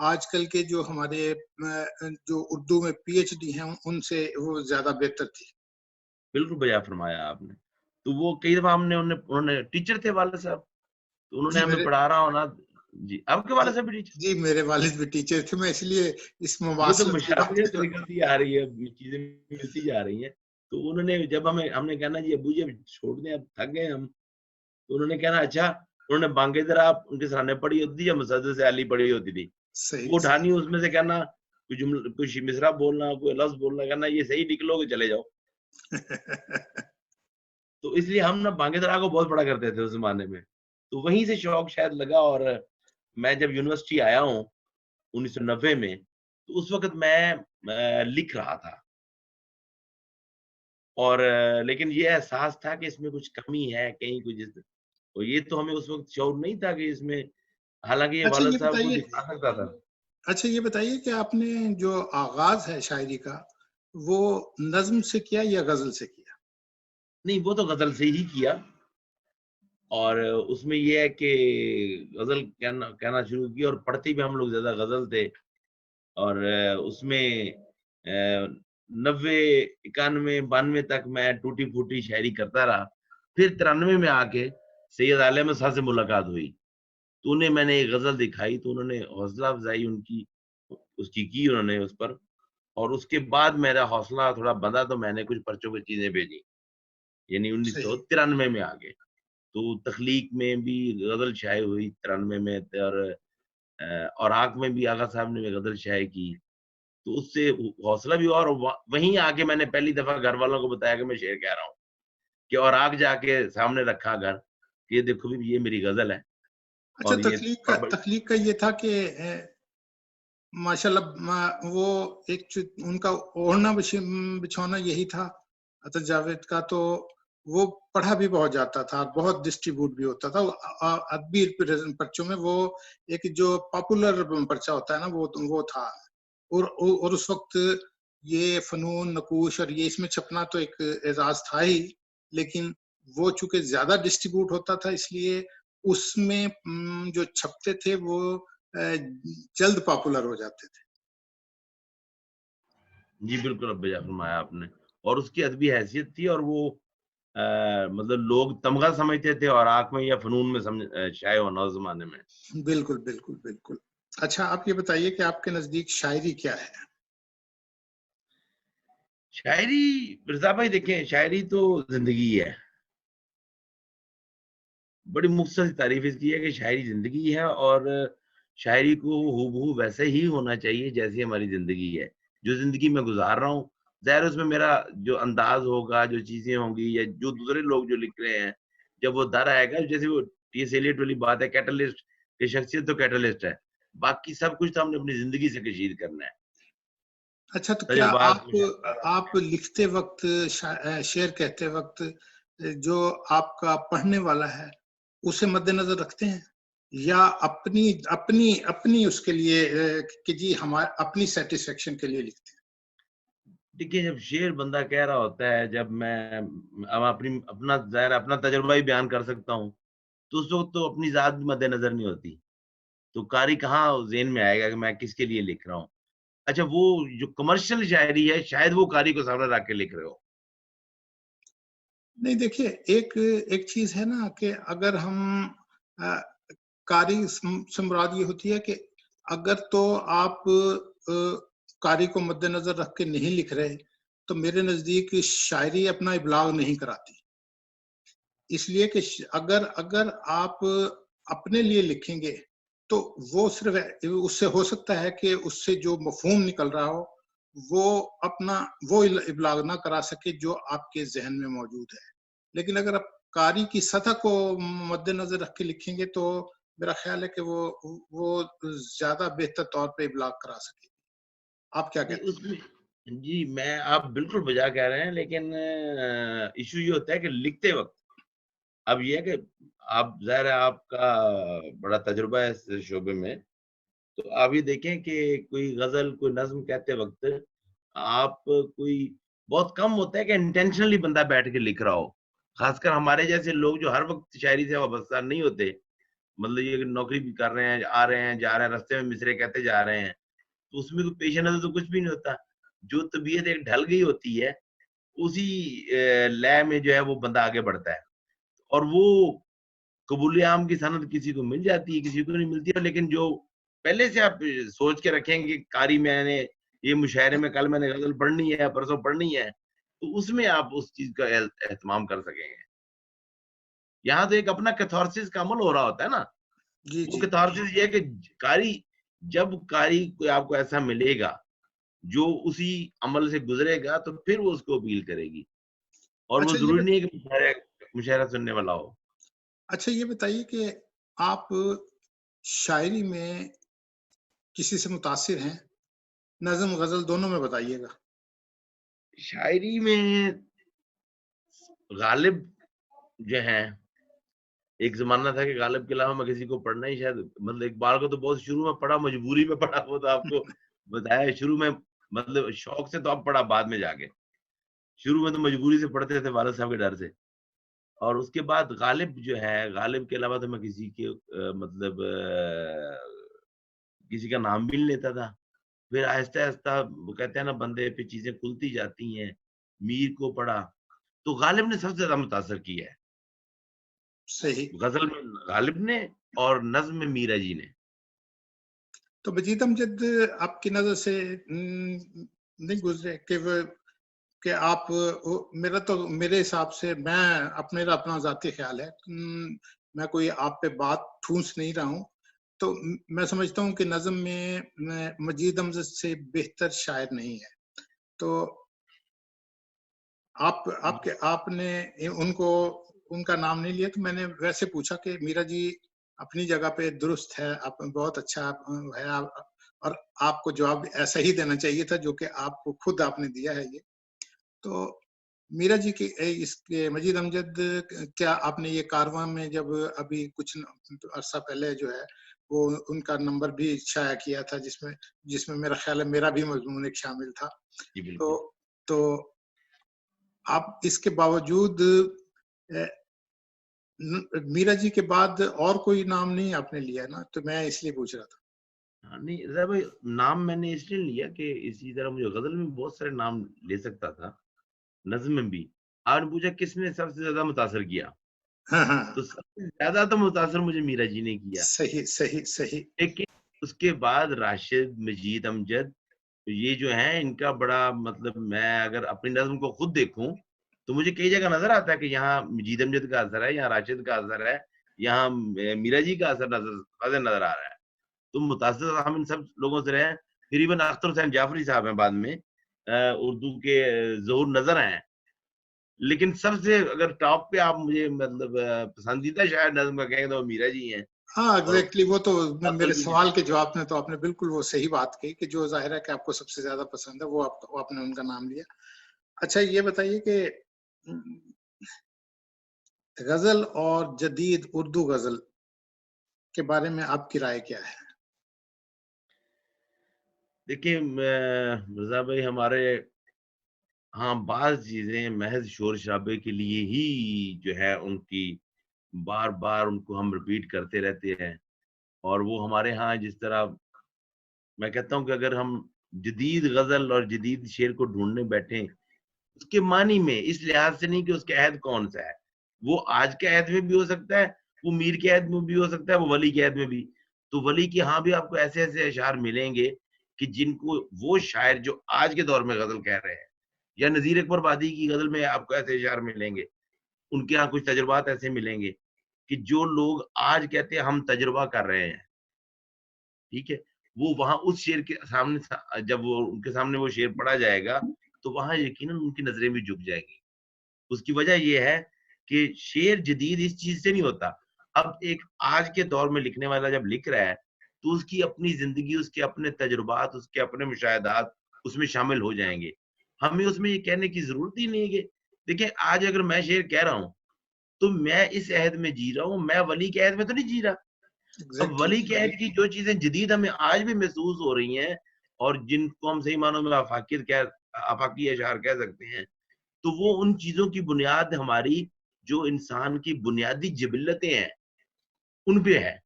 آج کل کے جو ہمارے جو اردو میں پی ایچ ڈی ہیں ان سے وہ زیادہ بہتر تھی. بالکل بجا فرمایا آپ نے. تو وہ کئی دفعہ انہوں نے ٹیچر تھے والد صاحب، تو انہوں نے ہمیں پڑھا رہا ہونا. جی آپ کے والد صاحب بھی ٹیچر؟ جی میرے والد بھی ٹیچر تھے. میں اس لیے اس یہ تو مواصلت کی بات نکلتی آ رہی ہے، چیزیں ملتی جا رہی ہیں. تو انہوں نے جب ہم نے کہنا جی ابو جی اب چھوڑ دیں، اب تھک گئے ہم، تو انہوں نے کہنا اچھا. انہوں نے بانگے ذرا آپ ان کے سامنے پڑھی ہوتی یا مسجد سے علی پڑھی ہوتی تھی، وہ اٹھانی اس میں سے کہنا کوئی جملہ کچھ مصرع بولنا، کوئی لفظ بولنا، کہنا یہ صحیح نکلو گے چلے جاؤ. تو اس لیے ہم نا بانگے درا کو بہت پڑھا کرتے تھے اس زمانے میں. تو وہیں سے شوق شاید لگا. اور میں جب یونیورسٹی آیا ہوں 1990 میں، تو اس وقت میں لکھ رہا تھا، اور لیکن یہ احساس تھا کہ اس میں کچھ کمی ہے کہیں کچھ. تو یہ تو ہمیں اس وقت شعور نہیں تھا کہ اس میں، حالانکہ یہ والد صاحب کو دکھا سکتا تھا. اچھا یہ بتائیے کہ آپ نے جو آغاز ہے شاعری کا وہ نظم سے کیا یا غزل سے کیا؟ نہیں، وہ تو غزل سے ہی کیا. اور اس میں یہ ہے کہ غزل کہنا شروع کی، اور پڑھتے بھی ہم لوگ زیادہ غزل تھے. اور اس میں 90 91 92 تک میں ٹوٹی پھوٹی شاعری کرتا رہا. پھر 93 میں آ کے سید عالم صاحب سے ملاقات ہوئی، تو انہیں میں نے ایک غزل دکھائی، تو انہوں نے حوصلہ افزائی اس کی انہوں نے اس پر. اور اس کے بعد میرا حوصلہ تھوڑا بندھا، تو میں نے کچھ پرچوں کی چیزیں بھیجی، یعنی 1993 میں آگے. تو تخلیق میں بھی غزل شائع ہوئی 93 میں، اور آنکھ میں بھی آغا صاحب نے غزل شائع کی. تو اس سے حوصلہ بھی ہوا. اور وہیں آ کے میں نے پہلی دفعہ گھر والوں کو بتایا کہ میں شعر کہہ رہا ہوں، کہ اور آگ جا کے سامنے رکھا گھر کہ یہ دیکھو بھی یہ میری غزل ہے. اچھا تخلیق کا یہ تھا کہ ماشاءاللہ وہ ایک ان کا اوڑھنا بچھونا یہی تھا عطا جاوید کا، تو وہ پڑھا بھی بہت جاتا تھا، بہت ڈسٹریبیوٹ بھی ہوتا تھا ادبی پرچوں میں. وہ ایک جو پاپولر پرچہ ہوتا ہے نا وہ تھا. اور اس وقت یہ فنون نقوش اور یہ اس میں چھپنا تو ایک اعزاز تھا ہی، لیکن وہ چونکہ زیادہ ڈسٹریبیوٹ ہوتا تھا اس لیے اس میں جو چھپتے تھے وہ جلد پاپولر ہو جاتے تھے. جی بالکل اب فرمایا آپ نے. اور اس کی ادبی حیثیت تھی، اور وہ مطلب لوگ تمغہ سمجھتے تھے، اور آنکھ میں یا فنون میں شائع ہونا اس زمانے میں. بالکل بالکل بالکل. اچھا آپ یہ بتائیے کہ آپ کے نزدیک شاعری کیا ہے؟ شاعری مرزا بھائی دیکھیں، شاعری تو زندگی ہے. بڑی مختصر تعریف اس کی ہے کہ شاعری زندگی ہے، اور شاعری کو ہو ویسے ہی ہونا چاہیے جیسی ہماری زندگی ہے. جو زندگی میں گزار رہا ہوں، ظاہر اس میں میرا جو انداز ہوگا، جو چیزیں ہوں گی، یا جو دوسرے لوگ جو لکھ رہے ہیں، جب وہ در آئے گا، جیسے وہ ٹی ایس ایلیٹ والی بات ہے، کیٹلسٹ کہ شخصیت تو کیٹلسٹ ہے، باقی سب کچھ تو ہم نے اپنی زندگی سے کشید کرنا ہے. اچھا تو کیا آپ لکھتے وقت شعر کہتے وقت جو آپ کا پڑھنے والا ہے اسے مد نظر رکھتے ہیں، یا اپنی اس کے لیے کہ جی ہمارے اپنی سیٹسفیکشن کے لیے لکھتے ہیں؟ دیکھیے جب شعر بندہ کہہ رہا ہوتا ہے، جب میں اپنا ظاہر اپنا تجربہ ہی بیان کر سکتا ہوں، تو اس وقت تو اپنی ذات بھی مد نظر نہیں ہوتی. تو قاری کہاں ذہن میں آئے گا کہ میں کس کے لیے لکھ رہا ہوں. اچھا وہ جو کمرشل شاعری ہے شاید وہ قاری کو سامنے رکھ کے لکھ رہے ہو. نہیں دیکھیے ایک چیز ہے نا کہ اگر ہم قاری سے مراد یہ ہوتی ہے کہ اگر تو آپ قاری کو مد نظر رکھ کے نہیں لکھ رہے تو میرے نزدیک شاعری اپنا ابلاغ نہیں کراتی. اس لیے کہ اگر آپ اپنے لیے لکھیں گے تو وہ صرف اس سے ہو سکتا ہے کہ اس سے جو مفہوم نکل رہا ہو وہ ابلاغ نہ کرا سکے جو آپ کے ذہن میں موجود ہے. لیکن اگر آپ قاری کی سطح کو مد نظر رکھ کے لکھیں گے تو میرا خیال ہے کہ وہ زیادہ بہتر طور پہ ابلاغ کرا سکے. آپ کیا کہتے ہیں؟ جی میں آپ بالکل بجا کہہ رہے ہیں، لیکن ایشو یہ ہوتا ہے کہ لکھتے وقت اب یہ ہے کہ آپ ظاہر ہے آپ کا بڑا تجربہ ہے اس شعبے میں، تو آپ یہ دیکھیں کہ کوئی غزل کوئی نظم کہتے وقت آپ کوئی بہت کم ہوتا ہے کہ انٹینشنلی بندہ بیٹھ کے لکھ رہا ہو. خاص کر ہمارے جیسے لوگ جو ہر وقت شاعری سے وابستہ نہیں ہوتے، مطلب یہ نوکری بھی کر رہے ہیں, آ رہے ہیں جا رہے ہیں, رستے میں مصرے کہتے جا رہے ہیں, تو اس میں تو پیش نظر تو کچھ بھی نہیں ہوتا. جو طبیعت ایک ڈھل گئی ہوتی ہے اسی لے میں جو ہے وہ بندہ آگے بڑھتا ہے, اور وہ قبول عام کی سند کسی کو مل جاتی ہے, کسی کو نہیں ملتی ہے. لیکن جو پہلے سے آپ سوچ کے رکھیں کہ قاری میں نے یہ مشاعرے میں کل میں نے غزل پڑھنی ہے, پرسوں پڑھنی ہے, تو اس میں آپ اس چیز کا اہتمام کر سکیں گے. یہاں تو ایک اپنا کیتھارسس کا عمل ہو رہا ہوتا ہے نا. وہ کیتھارسس یہ ہے کہ جب قاری کوئی آپ کو ایسا ملے گا جو اسی عمل سے گزرے گا تو پھر وہ اس کو اپیل کرے گی, اور وہ ضروری نہیں ہے کہ مشاعرہ سننے والا ہو. اچھا یہ بتائیے کہ آپ شاعری میں کسی سے متاثر ہیں؟ نظم غزل دونوں میں بتائیے گا. شاعری میں غالب جو ہیں, ایک زمانہ تھا کہ غالب کے علاوہ میں کسی کو پڑھنا ہی شاید, مطلب اقبال کو تو بہت شروع میں پڑھا, مجبوری میں پڑھا, وہ تو آپ کو بتایا شروع میں, مطلب شوق سے تو اب پڑھا بعد میں جا کے, شروع میں تو مجبوری سے پڑھتے تھے والد صاحب کے ڈر سے. اور اس کے بعد غالب جو ہے, غالب کے علاوہ تو میں کسی کے مطلب کسی کا نام بھی نہیں لیتا تھا. پھر آہستہ آہستہ وہ کہتے ہیں نا بندے پہ چیزیں کھلتی جاتی ہیں. میر کو پڑھا تو غالب نے سب سے زیادہ متاثر کیا ہے. صحیح. غزل میں غالب نے اور نظم میں میرا جی نے. تو مجید امجد آپ کی نظر سے نہیں گزرے کہ آپ, میرے حساب سے, میرا اپنا ذاتی خیال ہے, میں کوئی آپ پہ بات ٹھونس نہیں رہا ہوں, تو میں سمجھتا ہوں کہ نظم میں مجید امجد سے بہتر شاعر نہیں ہے. تو آپ نے ان کا نام نہیں لیا, تو میں نے ویسے پوچھا کہ میرا جی اپنی جگہ پہ درست ہے, بہت اچھا ہے, اور آپ کو جواب ایسا ہی دینا چاہیے تھا جو کہ آپ کو خود آپ نے دیا ہے. یہ تو میرا جی کے اس کے مجید امجد, کیا آپ نے یہ کارواں میں جب ابھی کچھ عرصہ پہلے جو ہے وہ ان کا نمبر بھی شائع کیا تھا, جس میں میرا خیال ہے میرا بھی مضمون ایک شامل تھا, تو آپ اس کے باوجود میرا جی کے بعد اور کوئی نام نہیں آپ نے لیا نا, تو میں اس لیے پوچھ رہا تھا. نہیں رضا بھائی, نام میں نے اس لیے لیا کہ اسی طرح مجھے غزل میں بہت سارے نام لے سکتا تھا, نظم میں بھی. آپ نے پوچھا کس نے سب سے زیادہ متاثر کیا, تو سب سے زیادہ تو متاثر مجھے میرا جی نے کیا. صحیح صحیح صحیح. لیکن اس کے بعد راشد, مجید امجد, یہ جو ہیں ان کا بڑا مطلب, میں اگر اپنی نظم کو خود دیکھوں تو مجھے کئی جگہ نظر آتا ہے کہ یہاں مجید امجد کا اثر ہے, یہاں راشد کا اثر ہے, یہاں میرا جی کا اثر نظر آ رہا ہے. تو متاثر ہم ان سب لوگوں سے رہے ہیں. پھر ایون اختر حسین جعفری صاحب ہیں بعد میں, اردو کے ظہور نظر ہیں. لیکن سب سے اگر ٹاپ پہ آپ مجھے مطلب پسندیدہ شاعر نظم کا کہیں تو وہ میرا جی ہیں. ہاں ایگزیکٹلی, وہ تو میرے سوال کے جواب میں تو آپ نے بالکل وہ صحیح بات کہی کہ جو ظاہر ہے کہ آپ کو سب سے زیادہ پسند ہے وہ آپ نے ان کا نام لیا. اچھا یہ بتائیے کہ غزل اور جدید اردو غزل کے بارے میں آپ کی رائے کیا ہے؟ دیکھیں رضا بھائی, ہمارے ہاں بعض چیزیں محض شور شرابے کے لیے ہی جو ہے ان کی بار بار ان کو ہم ریپیٹ کرتے رہتے ہیں. اور وہ ہمارے ہاں جس طرح میں کہتا ہوں کہ اگر ہم جدید غزل اور جدید شعر کو ڈھونڈنے بیٹھیں, اس کے معنی میں اس لحاظ سے نہیں کہ اس کا عہد کون سا ہے, وہ آج کے عہد میں بھی ہو سکتا ہے, وہ میر کے عہد میں بھی ہو سکتا ہے, وہ ولی کے عہد میں بھی. تو ولی کے ہاں بھی آپ کو ایسے ایسے اشعار ملیں گے کہ جن کو وہ شاعر جو آج کے دور میں غزل کہہ رہے ہیں, یا نذیر اکبر بادی کی غزل میں آپ کو ایسے اشعار ملیں گے, ان کے ہاں کچھ تجربات ایسے ملیں گے کہ جو لوگ آج کہتے ہیں ہم تجربہ کر رہے ہیں, ٹھیک ہے, وہ وہاں اس شعر کے سامنے جب وہ ان کے سامنے وہ شعر پڑھا جائے گا تو وہاں یقیناً ان کی نظریں بھی جھک جائیں گی. اس کی وجہ یہ ہے کہ شعر جدید اس چیز سے نہیں ہوتا. اب ایک آج کے دور میں لکھنے والا جب لکھ رہا ہے تو اس کی اپنی زندگی, اس کے اپنے تجربات, اس کے اپنے مشاہدات اس میں شامل ہو جائیں گے. ہمیں اس میں یہ کہنے کی ضرورت ہی نہیں ہے کہ دیکھیں آج اگر میں شعر کہہ رہا ہوں تو میں اس عہد میں جی رہا ہوں, میں ولی کے عہد میں تو نہیں جی رہا. اب ولی کے عہد کی جو چیزیں جدید ہمیں آج بھی محسوس ہو رہی ہیں اور جن کو ہم صحیح معنوں میں آفاقی اشعار کہہ سکتے ہیں, تو وہ ان چیزوں کی بنیاد ہماری جو انسان کی بنیادی جبلتیں ہیں ان پہ ہے.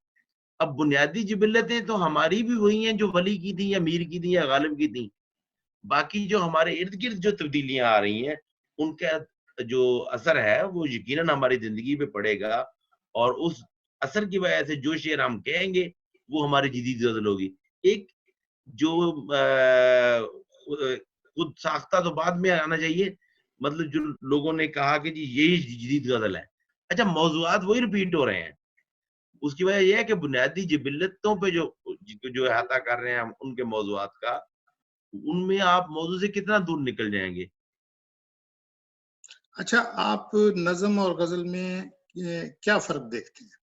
اب بنیادی جبلتیں تو ہماری بھی وہی ہیں جو ولی کی تھیں یا میر کی تھیں یا غالب کی تھیں. باقی جو ہمارے ارد گرد جو تبدیلیاں آ رہی ہیں ان کا جو اثر ہے وہ یقیناً ہماری زندگی پہ پڑے گا, اور اس اثر کی وجہ سے جو شعر ہم کہیں گے وہ ہماری جدید غزل ہوگی. ایک جو خود ساختہ تو بعد میں آنا چاہیے, مطلب جو لوگوں نے کہا کہ جی یہی جدید غزل ہے, اچھا موضوعات وہی ریپیٹ ہو رہے ہیں. اس کی وجہ یہ ہے کہ بنیادی جبلتوں پہ جو احاطہ کر رہے ہیں ہم ان کے موضوعات کا, ان میں آپ موضوع سے کتنا دور نکل جائیں گے. اچھا, آپ نظم اور غزل میں کیا فرق دیکھتے ہیں؟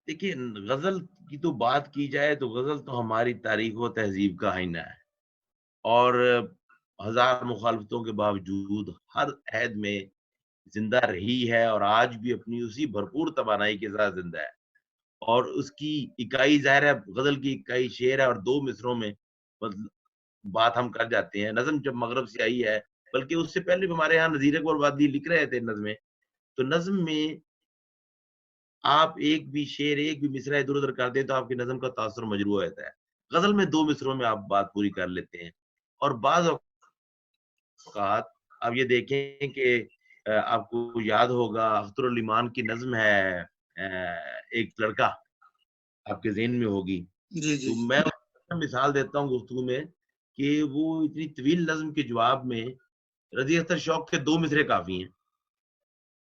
دیکھیے, غزل کی تو بات کی جائے تو غزل تو ہماری تاریخ و تہذیب کا آئینہ ہے, اور ہزار مخالفتوں کے باوجود ہر عہد میں زندہ رہی ہے, اور آج بھی اپنی اسی بھرپور توانائی کے ساتھ زندہ ہے. اور اس کی اکائی ظاہر ہے, غزل کی اکائی شعر ہے, اور 2 مصروں میں بات ہم کر جاتے ہیں. نظم جب مغرب سے آئی ہے, بلکہ اس سے پہلے بھی ہمارے ہاں نذیر اقبال وادی لکھ رہے تھے نظمیں, تو نظم میں آپ ایک بھی شعر ایک بھی مصرع ادھر ادھر کر دیں تو آپ کی نظم کا تاثر مجروح ہوتا ہے. غزل میں 2 مصروں میں آپ بات پوری کر لیتے ہیں. اور بعض اوقات آپ یہ دیکھیں کہ آپ کو یاد ہوگا اختر الایمان کی نظم ہے ایک لڑکا, آپ کے ذہن میں ہوگی. جی جی. تو میں مثال دیتا ہوں گفتگو میں کہ وہ اتنی طویل نظم کے جواب میں رضی اختر شوق کے 2 مصرے کافی ہیں,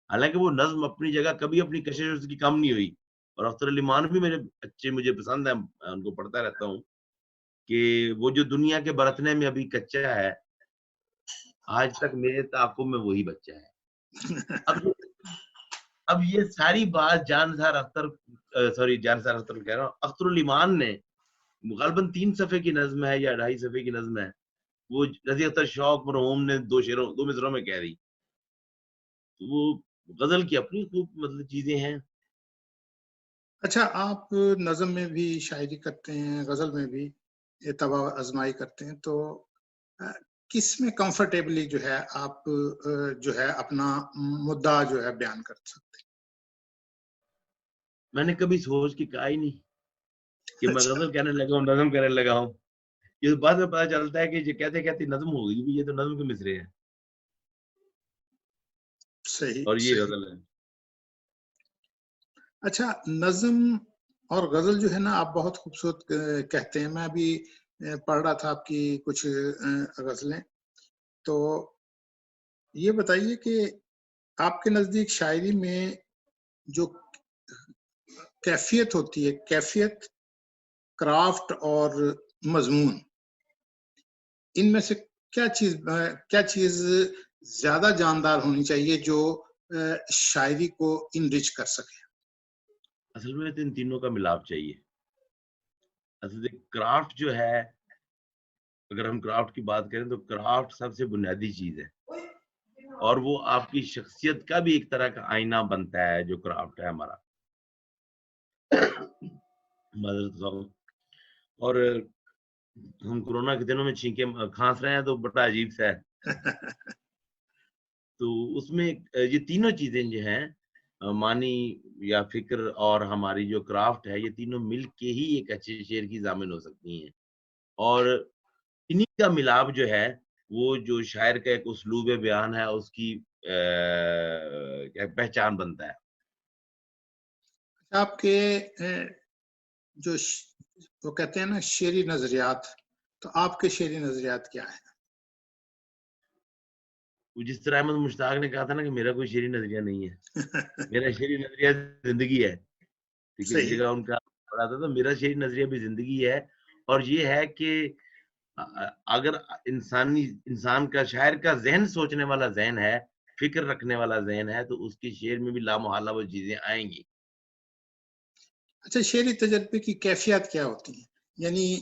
حالانکہ وہ نظم اپنی جگہ کبھی اپنی کشش اس کی کم نہیں ہوئی. اور اختر الایمان بھی میرے اچھے, مجھے پسند ہے, ان کو پڑھتا رہتا ہوں, کہ وہ جو دنیا کے برتنے میں ابھی کچا ہے, آج تک میرے تعاقب میں وہی بچہ ہے. اب یہ ساری بات جان نثار اختر کہہ رہا ہوں, اختر الایمان نے غالباً 3 صفحے کی نظم ہے یا 2.5 صفحے کی نظم ہے, وہ رضی اختر شوق مرحوم نے 2 مصروں میں کہہ دی. وہ غزل کی اپنی خوب مطلب چیزیں ہیں. اچھا, آپ نظم میں بھی شاعری کرتے ہیں, غزل میں بھی طبع آزمائی کرتے ہیں, تو کس میں کمفرٹیبلی جو ہے آپ جو ہے اپنا مدعا جو ہے بیان کر سکتے ہیں؟ میں نے کبھی سوچ کے کہا ہی نہیں کہ میں اچھا. غزل کہنے لگا ہوں, نظم کہنے لگا ہوں. یہ بعد میں پتا چلتا ہے کہ یہ کہتے کہتے نظم ہو گئی, یہ تو نظم کے مصرے ہیں صحیح اور یہ صحیح. غزل ہے. اچھا, نظم اور غزل جو ہے نا آپ بہت خوبصورت کہتے ہیں. میں ابھی پڑھ رہا تھا آپ کی کچھ غزلیں, تو یہ بتائیے کہ آپ کے نزدیک شاعری میں جو کیفیت ہوتی ہے, کیفیت, کرافٹ اور مضمون, ان میں سے کیا چیز زیادہ جاندار ہونی چاہیے جو شاعری کو انرچ کر سکے؟ اصل میں ان تینوں کا ملاپ چاہیے. اصل کرافٹ جو ہے, اگر ہم کرافٹ کی بات کریں تو کرافٹ سب سے بنیادی چیز ہے, اور وہ آپ کی شخصیت کا بھی ایک طرح کا آئینہ بنتا ہے جو کرافٹ ہے ہمارا. اور ہم کورونا کے دنوں میں چھینکے کھانس رہے ہیں تو بڑا عجیب سا ہے. تو اس میں یہ تینوں چیزیں جو ہیں, معنی یا فکر اور ہماری جو کرافٹ ہے, یہ تینوں مل کے ہی ایک اچھے شعر کی ضامن ہو سکتی ہیں. اور انہی کا ملاپ جو ہے وہ جو شاعر کا ایک اسلوب بیان ہے اس کی پہچان بنتا ہے. آپ کے جو وہ کہتے ہیں نا شعری نظریات, تو آپ کے شعری نظریات کیا ہیں؟ جس طرح احمد مشتاق نے کہا تھا نا کہ میرا کوئی شعری نظریہ نہیں ہے, میرا شعری نظریہ زندگی ہے. ٹھیک ہے, جس جگہ ان کا پڑھا تھا, تو میرا شعری نظریہ بھی زندگی ہے. اور یہ ہے کہ اگر انسان کا, شاعر کا ذہن سوچنے والا ذہن ہے, فکر رکھنے والا ذہن ہے, تو اس کے شعر میں بھی لامحالہ وہ چیزیں آئیں گی. اچھا, شعری تجربے کی کیفیت کیا ہوتی ہے؟ یعنی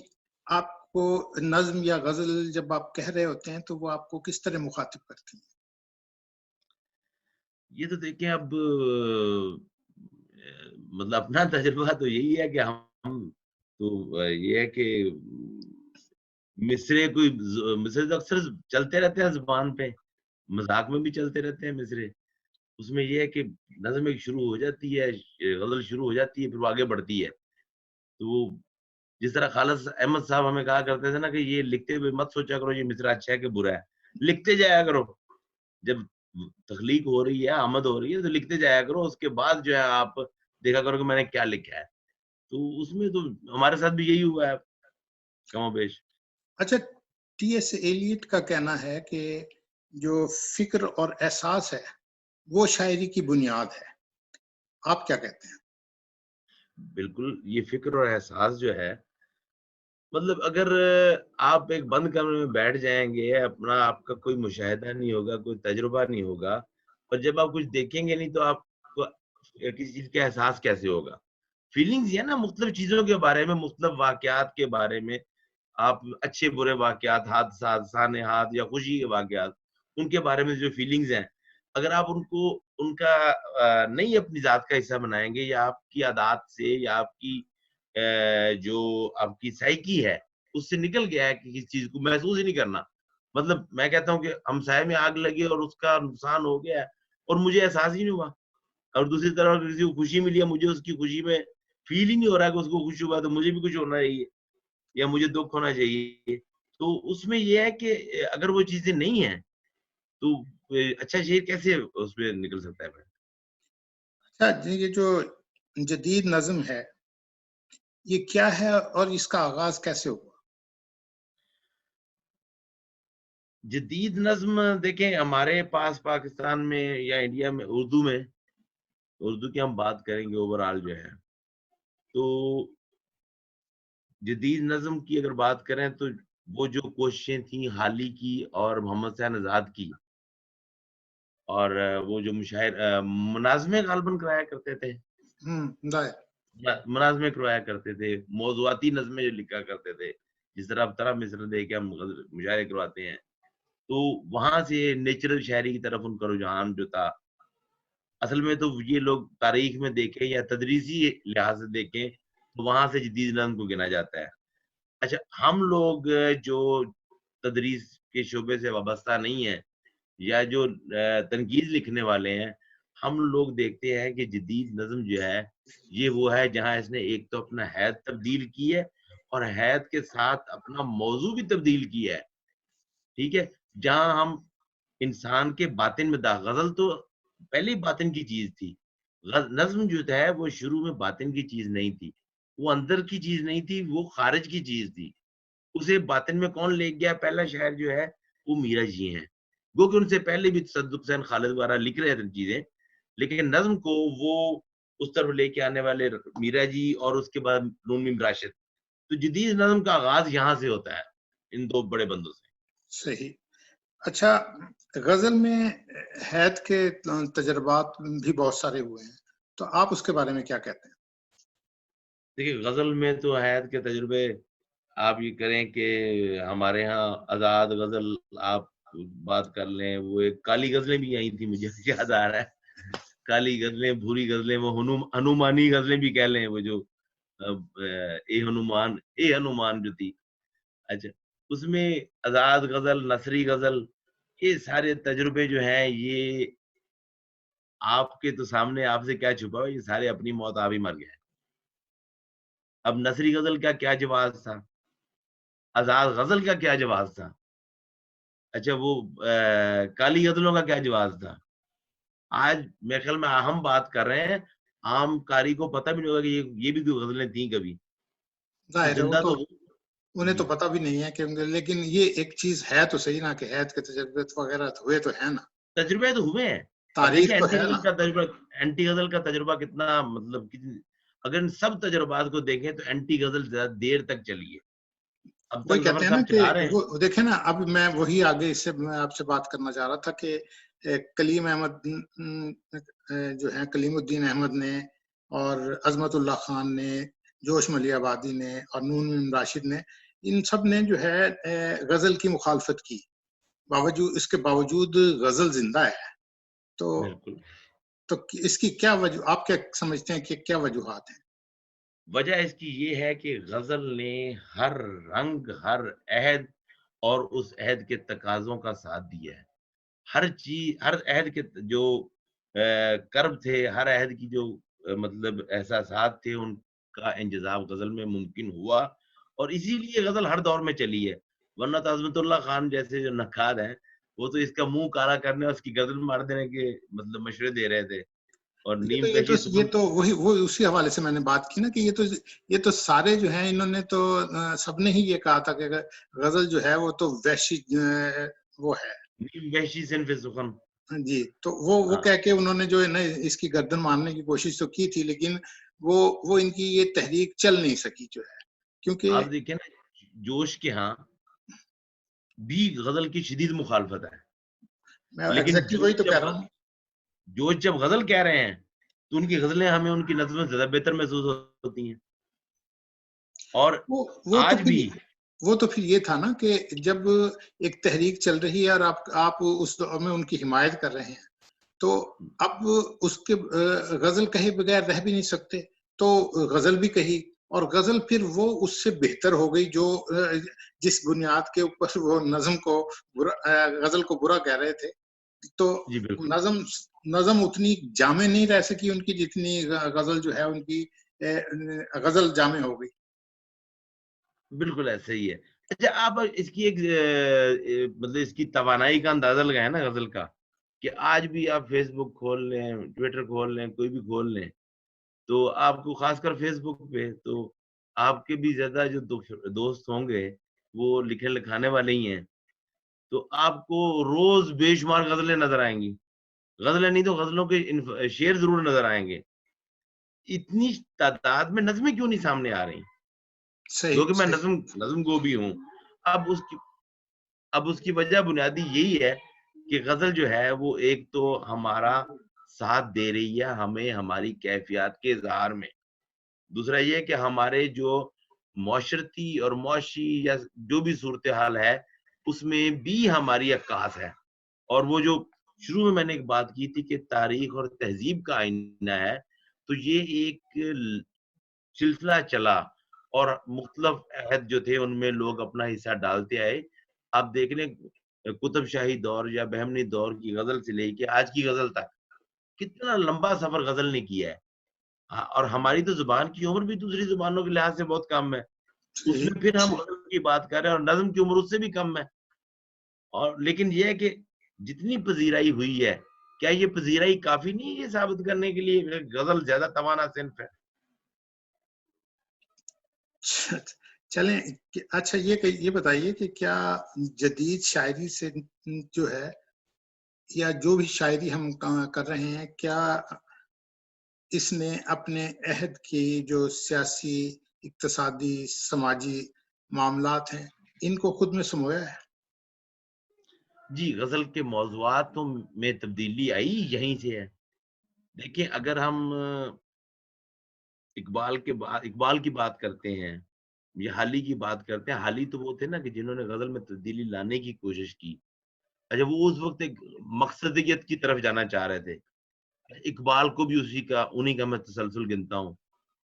آپ کو نظم یا غزل جب آپ کہہ رہے ہوتے ہیں تو وہ آپ کو کس طرح مخاطب کرتی ہیں؟ یہ تو دیکھیں, اب مطلب اپنا تجربہ تو یہی ہے کہ ہم تو یہ ہے کہ مصرے تو اکثر چلتے رہتے ہیں زبان پہ, مذاق میں بھی چلتے رہتے ہیں مصرے. اس میں یہ ہے کہ نظم ایک شروع ہو جاتی ہے، غزل شروع ہو جاتی ہے، پھر وہ آگے بڑھتی ہے. تو وہ جس طرح خالد احمد صاحب ہمیں کہا کرتے تھے نا کہ یہ لکھتے ہوئے مت سوچا کرو یہ مصرع اچھا ہے کہ برا ہے، لکھتے جایا کرو. جب تخلیق ہو رہی ہے، آمد ہو رہی ہے، تو لکھتے جایا کرو. اس کے بعد جو ہے آپ دیکھا کرو کہ میں نے کیا لکھا ہے. تو اس میں تو ہمارے ساتھ بھی یہی ہوا ہے کم و بیش. اچھا، ٹی ایس ایلیٹ کا کہنا ہے کہ جو فکر اور احساس ہے وہ شاعری کی بنیاد ہے. آپ کیا کہتے ہیں؟ بالکل، یہ فکر اور احساس جو ہے، مطلب اگر آپ ایک بند کمرے میں بیٹھ جائیں گے، اپنا آپ کا کوئی مشاہدہ نہیں ہوگا، کوئی تجربہ نہیں ہوگا، اور جب آپ کچھ دیکھیں گے نہیں تو آپ کو کسی چیز کا احساس کیسے ہوگا؟ فیلنگز یہ نا مختلف چیزوں کے بارے میں، مختلف واقعات کے بارے میں، آپ اچھے برے واقعات، حادثات، سانحات یا خوشی کے واقعات، ان کے بارے میں جو فیلنگز ہیں، اگر آپ ان کو ان کا نہیں اپنی ذات کا حصہ بنائیں گے، یا آپ کی عادات سے یا آپ کی جو آپ کی سائیکی ہے اس سے نکل گیا ہے کہ کسی چیز کو محسوس ہی نہیں کرنا. مطلب میں کہتا ہوں کہ ہمسائے میں آگ لگی اور اس کا نقصان ہو گیا ہے اور مجھے احساس ہی نہیں ہوا، اور دوسری طرف کسی کو خوشی ملی ہے، مجھے اس کی خوشی میں فیل ہی نہیں ہو رہا ہے کہ اس کو خوشی ہوا، تو مجھے بھی کچھ ہونا چاہیے یا مجھے دکھ ہونا چاہیے. تو اس میں یہ ہے کہ اگر وہ چیزیں نہیں ہیں تو اچھا شعر کیسے اس پہ نکل سکتا ہے؟ اچھا، یہ جو جدید نظم ہے یہ کیا ہے اور اس کا آغاز کیسے ہوا؟ جدید نظم دیکھیں، ہمارے پاس پاکستان میں یا انڈیا میں اردو کی ہم بات کریں گے اوور آل جو ہے، تو جدید نظم کی اگر بات کریں تو وہ جو کوششیں تھیں حالی کی اور محمد حسین آزاد کی، اور وہ جو مشاعر مناظمے غالباً کرایا کرتے تھے، مناظمے کروایا کرتے تھے، موضوعاتی نظمیں جو لکھا کرتے تھے، جس طرح اب طرح مصر دے کے ہم مشاعرے کرواتے ہیں، تو وہاں سے نیچرل شاعری کی طرف ان کا رجحان جو تھا. اصل میں تو یہ لوگ تاریخ میں دیکھیں یا تدریسی لحاظ سے دیکھیں تو وہاں سے جدید نظم کو گنا جاتا ہے. اچھا، ہم لوگ جو تدریس کے شعبے سے وابستہ نہیں ہیں یا جو تنقید لکھنے والے ہیں، ہم لوگ دیکھتے ہیں کہ جدید نظم جو ہے یہ وہ ہے جہاں اس نے ایک تو اپنا حید تبدیل کی ہے اور حید کے ساتھ اپنا موضوع بھی تبدیل کیا ہے. ٹھیک ہے، جہاں ہم انسان کے باطن میں غزل تو پہلی باطن کی چیز تھی، نظم جو ہے وہ شروع میں باطن کی چیز نہیں تھی، وہ اندر کی چیز نہیں تھی، وہ خارج کی چیز تھی. اسے باطن میں کون لے گیا؟ پہلا شاعر جو ہے وہ میرا جی ہیں، وہ کہ ان سے پہلے بھی صدق حسین خالد وغیرہ لکھ رہے تھے چیزیں، لیکن نظم کو وہ اس طرف لے کے آنے والے میرا جی اور اس کے بعد نون میم راشد. تو جدید نظم کا آغاز یہاں سے ہوتا ہے، ان دو بڑے بندوں سے. صحیح. اچھا، غزل میں حید کے تجربات بھی بہت سارے ہوئے ہیں، تو آپ اس کے بارے میں کیا کہتے ہیں؟ دیکھیے، غزل میں تو حید کے تجربے آپ یہ کریں کہ ہمارے ہاں آزاد غزل آپ بات کر لیں، وہ ایک کالی غزلیں بھی آئی تھی، مجھے یاد آ رہا ہے، کالی غزلیں، بھوری غزلیں، وہ ہنومانی غزلیں بھی کہہ لیں، وہ جو اے ہنومان جو تھی. اچھا، اس میں آزاد غزل، نثری غزل، یہ سارے تجربے جو ہیں یہ آپ کے تو سامنے، آپ سے کیا چھپا ہو، یہ سارے اپنی موت آپ ہی مر گئے. اب نثری غزل کا کیا جواز تھا، آزاد غزل کا کیا جواز تھا، اچھا وہ کالی غزلوں کا کیا جواز تھا. آج میرے خیال میں ہم بات کر رہے ہیں، عام قاری کو پتہ بھی نہیں ہوگا کہ یہ بھی کوئی غزلیں تھیں کبھی. ظاہر ہے، وہ زندہ تو انہیں تو جی پتہ بھی نہیں ہے کہ لیکن یہ ایک چیز ہے تو صحیح نا کہ حید کے تجربے وغیرہ ہوئے تو ہیں نا، تجربے تو ہوئے ہیں. اب تاریخ دیکھیں تو ہے نا. اینٹی غزل کا تجربہ کتنا، مطلب اگر ان سب تجربات کو دیکھیں تو اینٹی غزل زیادہ دیر تک چلی ہے. اب وہی تک ظفر کہتے ہیں نا صاحب کہ چلا رہے ہیں. وہ دیکھیں نا، اب میں وہی آگے اس سے میں آپ سے بات کرنا چاہ رہا تھا کہ کلیم احمد جو ہیں، کلیم الدین احمد نے اور عظمت اللہ خان نے، جوش ملی آبادی نے اور نون میم راشد نے، ان سب نے جو ہے غزل کی مخالفت کی، اس کے باوجود غزل زندہ ہے. بالکل، تو اس کی کیا وجہ، آپ کیا سمجھتے ہیں کہ کیا وجوہات ہیں؟ وجہ اس کی یہ ہے کہ غزل نے ہر رنگ، ہر عہد اور اس عہد کے تقاضوں کا ساتھ دیا ہے. ہر چیز، ہر عہد کے جو کرب تھے، ہر عہد کی جو مطلب احساسات تھے، ان کا انجذاب غزل میں ممکن ہوا، اور اسی لیے غزل ہر دور میں چلی ہے. ورنہ تو عظمت اللہ خان جیسے جو نقاد ہیں وہ تو اس کا منہ کالا کرنے اور اس کی غزل مار دینے کے مطلب مشورے دے رہے تھے. اور نیم پیشی یہ تو وہی اسی حوالے سے میں نے بات کی نا کہ یہ تو سارے جو ہیں انہوں نے تو سب نے ہی یہ کہا تھا کہ غزل جو ہے وہ تو وحشی وہ ہے، نیم وحشی صنف سخن. جی، تو وہ کہہ کے انہوں نے جو ہے نا اس کی گردن مارنے کی کوشش تو کی تھی، لیکن وہ ان کی یہ تحریک چل نہیں سکی جو ہے، کیونکہ آپ دیکھیں نا جوش کے ہاں بھی غزل کی شدید مخالفت ہے، میں لیکن ایگزیکٹلی وہی تو کہہ رہا ہوں. جوش جب غزل کہہ رہے ہیں تو ان کی غزلیں ہمیں ان کی نظم زیادہ بہتر محسوس ہوتی ہیں. اور وہ تو پھر یہ تھا نا کہ جب ایک تحریک چل رہی ہے اور آپ اس دور میں ان کی حمایت کر رہے ہیں، تو اب اس کے غزل کہے بغیر رہ بھی نہیں سکتے، تو غزل بھی کہی، اور غزل پھر وہ اس سے بہتر ہو گئی جو جس بنیاد کے اوپر وہ نظم کو غزل کو برا کہہ رہے تھے. تو نظم اتنی جامع نہیں رہ سکی ان کی جتنی غزل جو ہے ان کی غزل جامع ہو گئی. بالکل ایسا ہی ہے. اچھا آپ اس کی ایک مطلب اس کی توانائی کا اندازہ لگائیں نا غزل کا، کہ آج بھی آپ فیس بک کھول لیں، ٹویٹر کھول لیں، کوئی بھی کھول لیں، تو آپ کو خاص کر فیس بک پہ تو آپ کے بھی زیادہ جو دوست ہوں گے وہ لکھنے لکھانے والے ہی ہیں، تو آپ کو روز بے شمار غزلیں نظر آئیں گی. غزلیں نہیں تو غزلوں کے شعر ضرور نظر آئیں گے. اتنی تعداد میں نظمیں کیوں نہیں سامنے آ رہی؟ کیونکہ میں نظم گو بھی ہوں. اب اس کی وجہ بنیادی یہی ہے کہ غزل جو ہے وہ ایک تو ہمارا ساتھ دے رہی ہے ہمیں ہماری کیفیات کے اظہار میں، دوسرا یہ کہ ہمارے جو معاشرتی اور معاشی یا جو بھی صورتحال ہے اس میں بھی ہماری عکاس ہے. اور وہ جو شروع میں نے ایک بات کی تھی کہ تاریخ اور تہذیب کا آئینہ ہے، تو یہ ایک سلسلہ چلا اور مختلف عہد جو تھے ان میں لوگ اپنا حصہ ڈالتے آئے. آپ دیکھ لیں قطب شاہی دور یا بہمنی دور کی غزل سے لے کے آج کی غزل تک کتنا لمبا سفر غزل نے کیا ہے. اور ہماری تو زبان کی عمر بھی دوسری زبانوں کے لحاظ سے بہت کم ہے، اس میں پھر ہم غزل کی بات کر رہے ہیں اور نظم کی عمر اس سے بھی کم ہے. اور لیکن یہ ہے کہ جتنی پذیرائی ہوئی ہے، کیا یہ پذیرائی کافی نہیں ہے ثابت کرنے کے لیے کہ غزل زیادہ توانا صنف ہے؟ چلیں اچھا یہ بتائیے کہ کیا جدید شاعری سے جو ہے یا جو بھی شاعری ہم کر رہے ہیں، کیا اس نے اپنے عہد کی جو سیاسی، اقتصادی، سماجی معاملات ہیں ان کو خود میں سمویا ہے؟ جی، غزل کے موضوعات میں تبدیلی آئی یہیں سے ہے. دیکھیں اگر ہم اقبال کی بات کرتے ہیں یا حالی کی بات کرتے ہیں، حالی تو وہ تھے نا کہ جنہوں نے غزل میں تبدیلی لانے کی کوشش کی. اچھا وہ اس وقت ایک مقصدیت کی طرف جانا چاہ رہے تھے. اقبال کو بھی انہی کا میں تسلسل گنتا ہوں.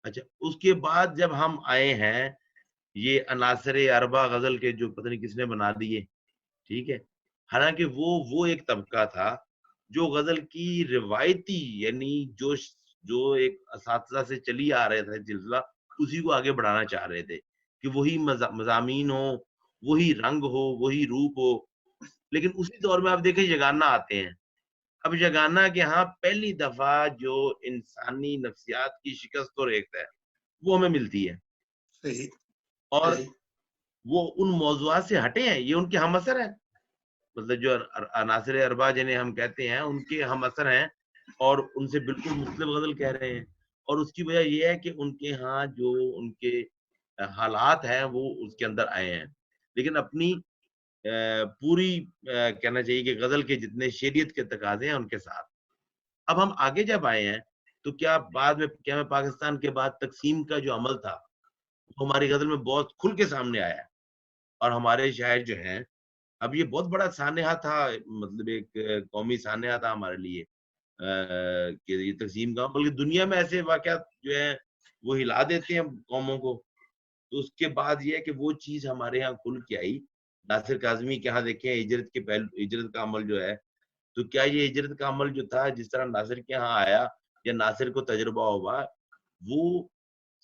اچھا اس کے بعد جب ہم آئے ہیں یہ عناصر اربع غزل کے جو پتہ نہیں کس نے بنا دیے، ٹھیک ہے، حالانکہ وہ ایک طبقہ تھا جو غزل کی روایتی یعنی جو ایک اساتذہ سے چلی آ رہے تھے سلسلہ، اسی کو آگے بڑھانا چاہ رہے تھے کہ وہی مضامین ہو، وہی رنگ ہو، وہی روپ ہو. لیکن اسی دور میں آپ دیکھیں یگانہ آتے ہیں. اب یگانہ کے ہاں پہلی دفعہ جو انسانی نفسیات کی شکست و ریخت ہے وہ ہمیں ملتی ہے. صحیح. اور وہ ان موضوعات سے ہٹے ہیں، یہ ان کے ہم اثر ہیں، مطلب جو عناصر اربع جنہیں ہم کہتے ہیں ان کے ہم اثر ہیں اور ان سے بالکل مختلف غزل کہہ رہے ہیں. اور اس کی وجہ یہ ہے کہ ان کے ہاں جو ان کے حالات ہیں وہ اس کے اندر آئے ہیں، لیکن اپنی پوری کہنا چاہیے کہ غزل کے جتنے شعریت کے تقاضے ہیں ان کے ساتھ. اب ہم آگے جب آئے ہیں تو کیا میں پاکستان کے بعد تقسیم کا جو عمل تھا وہ ہماری غزل میں بہت کھل کے سامنے آیا ہے. اور ہمارے شاعر جو ہیں، اب یہ بہت بڑا سانحہ تھا، مطلب ایک قومی سانحہ تھا ہمارے لیے کہ یہ تقسیم کا، بلکہ دنیا میں ایسے واقعات جو ہیں وہ ہلا دیتے ہیں قوموں کو. تو اس کے بعد یہ ہے کہ وہ چیز ہمارے ہاں کھل کے آئی. ناصر کاظمی کے ہاں دیکھیں ہجرت کا عمل جو ہے تو کیا یہ ہجرت کا عمل جو تھا جس طرح ناصر کے ہاں آیا یا ناصر کو تجربہ ہوا وہ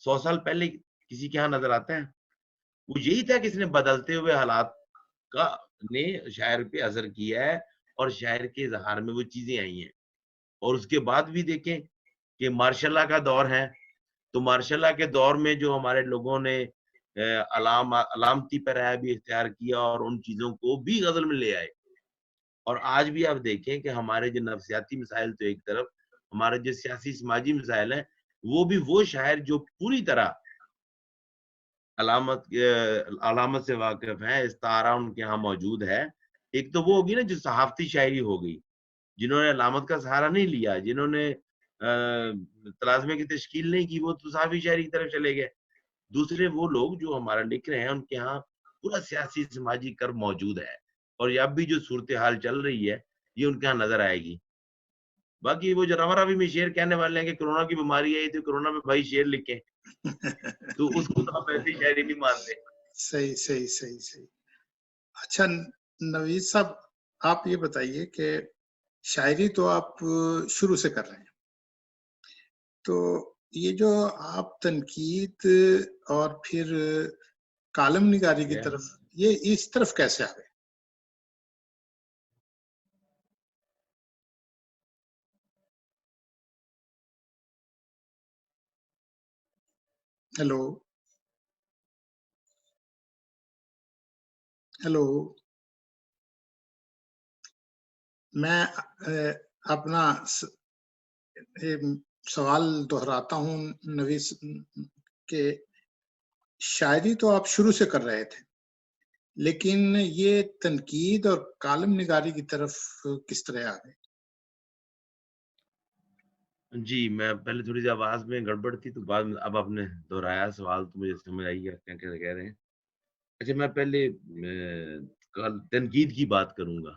100 سال پہلے کسی کے ہاں نظر آتا ہے؟ وہ یہی تھا کہ اس نے بدلتے ہوئے حالات کا نے شاعر پہ اثر کیا ہے اور شاعر کے اظہار میں وہ چیزیں آئی ہیں. اور اس کے بعد بھی دیکھیں کہ مارشاء اللہ کا دور ہے تو مارشاء اللہ کے دور میں جو ہمارے لوگوں نے علامتی پیرایا بھی اختیار کیا اور ان چیزوں کو بھی غزل میں لے آئے. اور آج بھی آپ دیکھیں کہ ہمارے جو نفسیاتی مسائل تو ایک طرف، ہمارے جو سیاسی سماجی مسائل ہیں وہ بھی وہ شاعر جو پوری طرح علامت سے واقف ہیں، استعارہ ان کے ہاں موجود ہے. ایک تو وہ ہوگی نا جو صحافتی شاعری ہو گئی، جنہوں نے علامت کا سہارا نہیں لیا، جنہوں نے تلازمے کی تشکیل نہیں کی، وہ تو صحافی شاعری کی طرف چلے گئے. دوسرے وہ لوگ جو ہمارا لکھ رہے ہیں ان کے ہاں پورا سیاسی سماجی کر موجود ہے اور اب بھی جو صورتحال چل رہی ہے یہ ان کے ہاں نظر آئے گی. باقی وہ جو روی میں شعر کہنے والے ہیں کہ کرونا کی بیماری آئی تو کرونا میں بھائی شعر لکھیں تو اس کو تو آپ ایسی شاعری نہیں مانتے. صحیح صحیح صحیح صحیح. اچھا نوید صاحب آپ یہ بتائیے کہ شاعری تو آپ شروع سے کر رہے ہیں، تو یہ جو آپ تنقید اور پھر کالم نگاری کی طرف یہ اس طرف کیسے آ گئے؟ ہیلو ہیلو، میں اپنا سوال دہراتا ہوں نوید کہ شاعری تو آپ شروع سے کر رہے تھے لیکن یہ تنقید اور کالم نگاری کی طرف کس طرح آ گئے؟ جی میں پہلے تھوڑی سی آواز میں گڑبڑ تھی تو بعد میں اب آپ نے دہرایا سوال تو مجھے سمجھ آئی ہے کیا کہہ رہے ہیں. اچھا میں پہلے تنقید کی بات کروں گا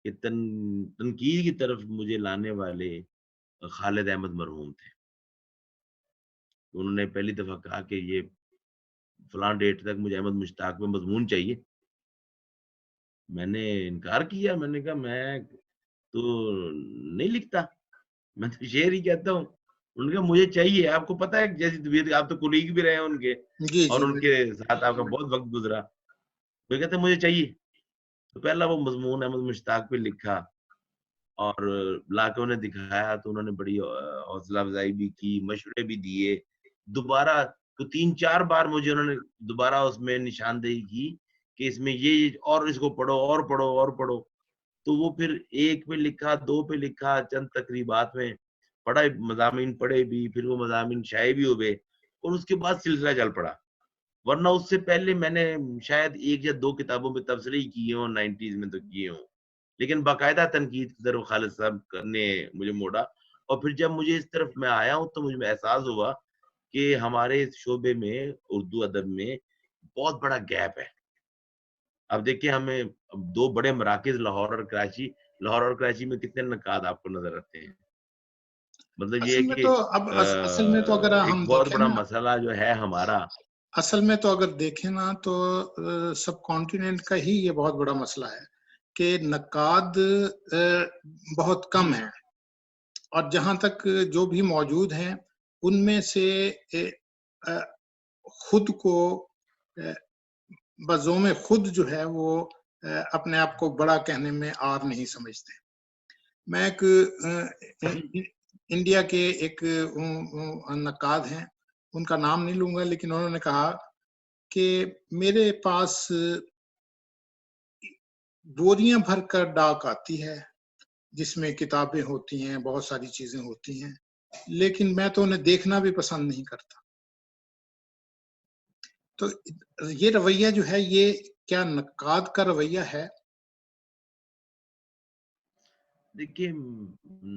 کہ تنقید کی طرف مجھے لانے والے خالد احمد مرحوم تھے. انہوں نے پہلی دفعہ کہا کہ یہ فلاں ڈیٹ تک مجھے احمد مشتاق میں مضمون چاہیے. میں نے انکار کیا، میں نے کہا میں تو نہیں لکھتا، میں تو شعر ہی کہتا ہوں. ان کا مجھے چاہیے. آپ کو پتا ہے جیسی طبیعت، آپ تو کولیگ بھی رہے ہیں ان کے اور ان کے ساتھ آپ کا بہت وقت گزرا. وہ کہتے مجھے چاہیے. تو پہلا وہ مضمون احمد مشتاق پہ لکھا اور لا کے انہیں دکھایا تو انہوں نے بڑی حوصلہ افزائی بھی کی، مشورے بھی دیے. دوبارہ تو 3-4 بار مجھے انہوں نے دوبارہ اس میں نشاندہی کی کہ اس میں یہ اور اس کو پڑھو اور پڑھو اور پڑھو. تو وہ پھر 1 پہ لکھا، 2 پہ لکھا، چند تقریبات میں پڑھا، مضامین پڑھے بھی، پھر وہ مضامین شائع بھی ہوئے اور اس کے بعد سلسلہ چل پڑا. ورنہ اس سے پہلے میں نے شاید 1 یا 2 کتابوں پہ تبصرے ہی کیے ہوں 90s میں تو کیے ہوں، لیکن باقاعدہ تنقید کی طرف خالد صاحب نے مجھے موڑا. اور پھر جب مجھے اس طرف میں آیا ہوں تو مجھے احساس ہوا کہ ہمارے شعبے میں اردو ادب میں بہت بڑا گیپ ہے. اب دیکھیں ہمیں 2 بڑے مراکز لاہور اور کراچی، لاہور اور کراچی میں کتنے نقاد آپ کو نظر آتے ہیں؟ مطلب یہ ہے کہ اصل میں تو اگر ہم ایک بہت بڑا مسئلہ جو ہے ہمارا، اصل میں تو اگر دیکھیں نا تو سب کانٹیننٹ کا ہی یہ بہت بڑا مسئلہ ہے کہ نقاد بہت کم ہیں اور جہاں تک جو بھی موجود ہیں ان میں سے خود کو بزوم خود جو ہے وہ اپنے آپ کو بڑا کہنے میں آر نہیں سمجھتے. میں ایک انڈیا کے ایک نقاد ہیں، ان کا نام نہیں لوں گا، لیکن انہوں نے کہا کہ میرے پاس بوریاں بھر کر ڈاک آتی ہے جس میں کتابیں ہوتی ہیں، بہت ساری چیزیں ہوتی ہیں، لیکن میں تو انہیں دیکھنا بھی پسند نہیں کرتا. تو یہ رویہ جو ہے یہ کیا نقاد کا رویہ ہے؟ دیکھیے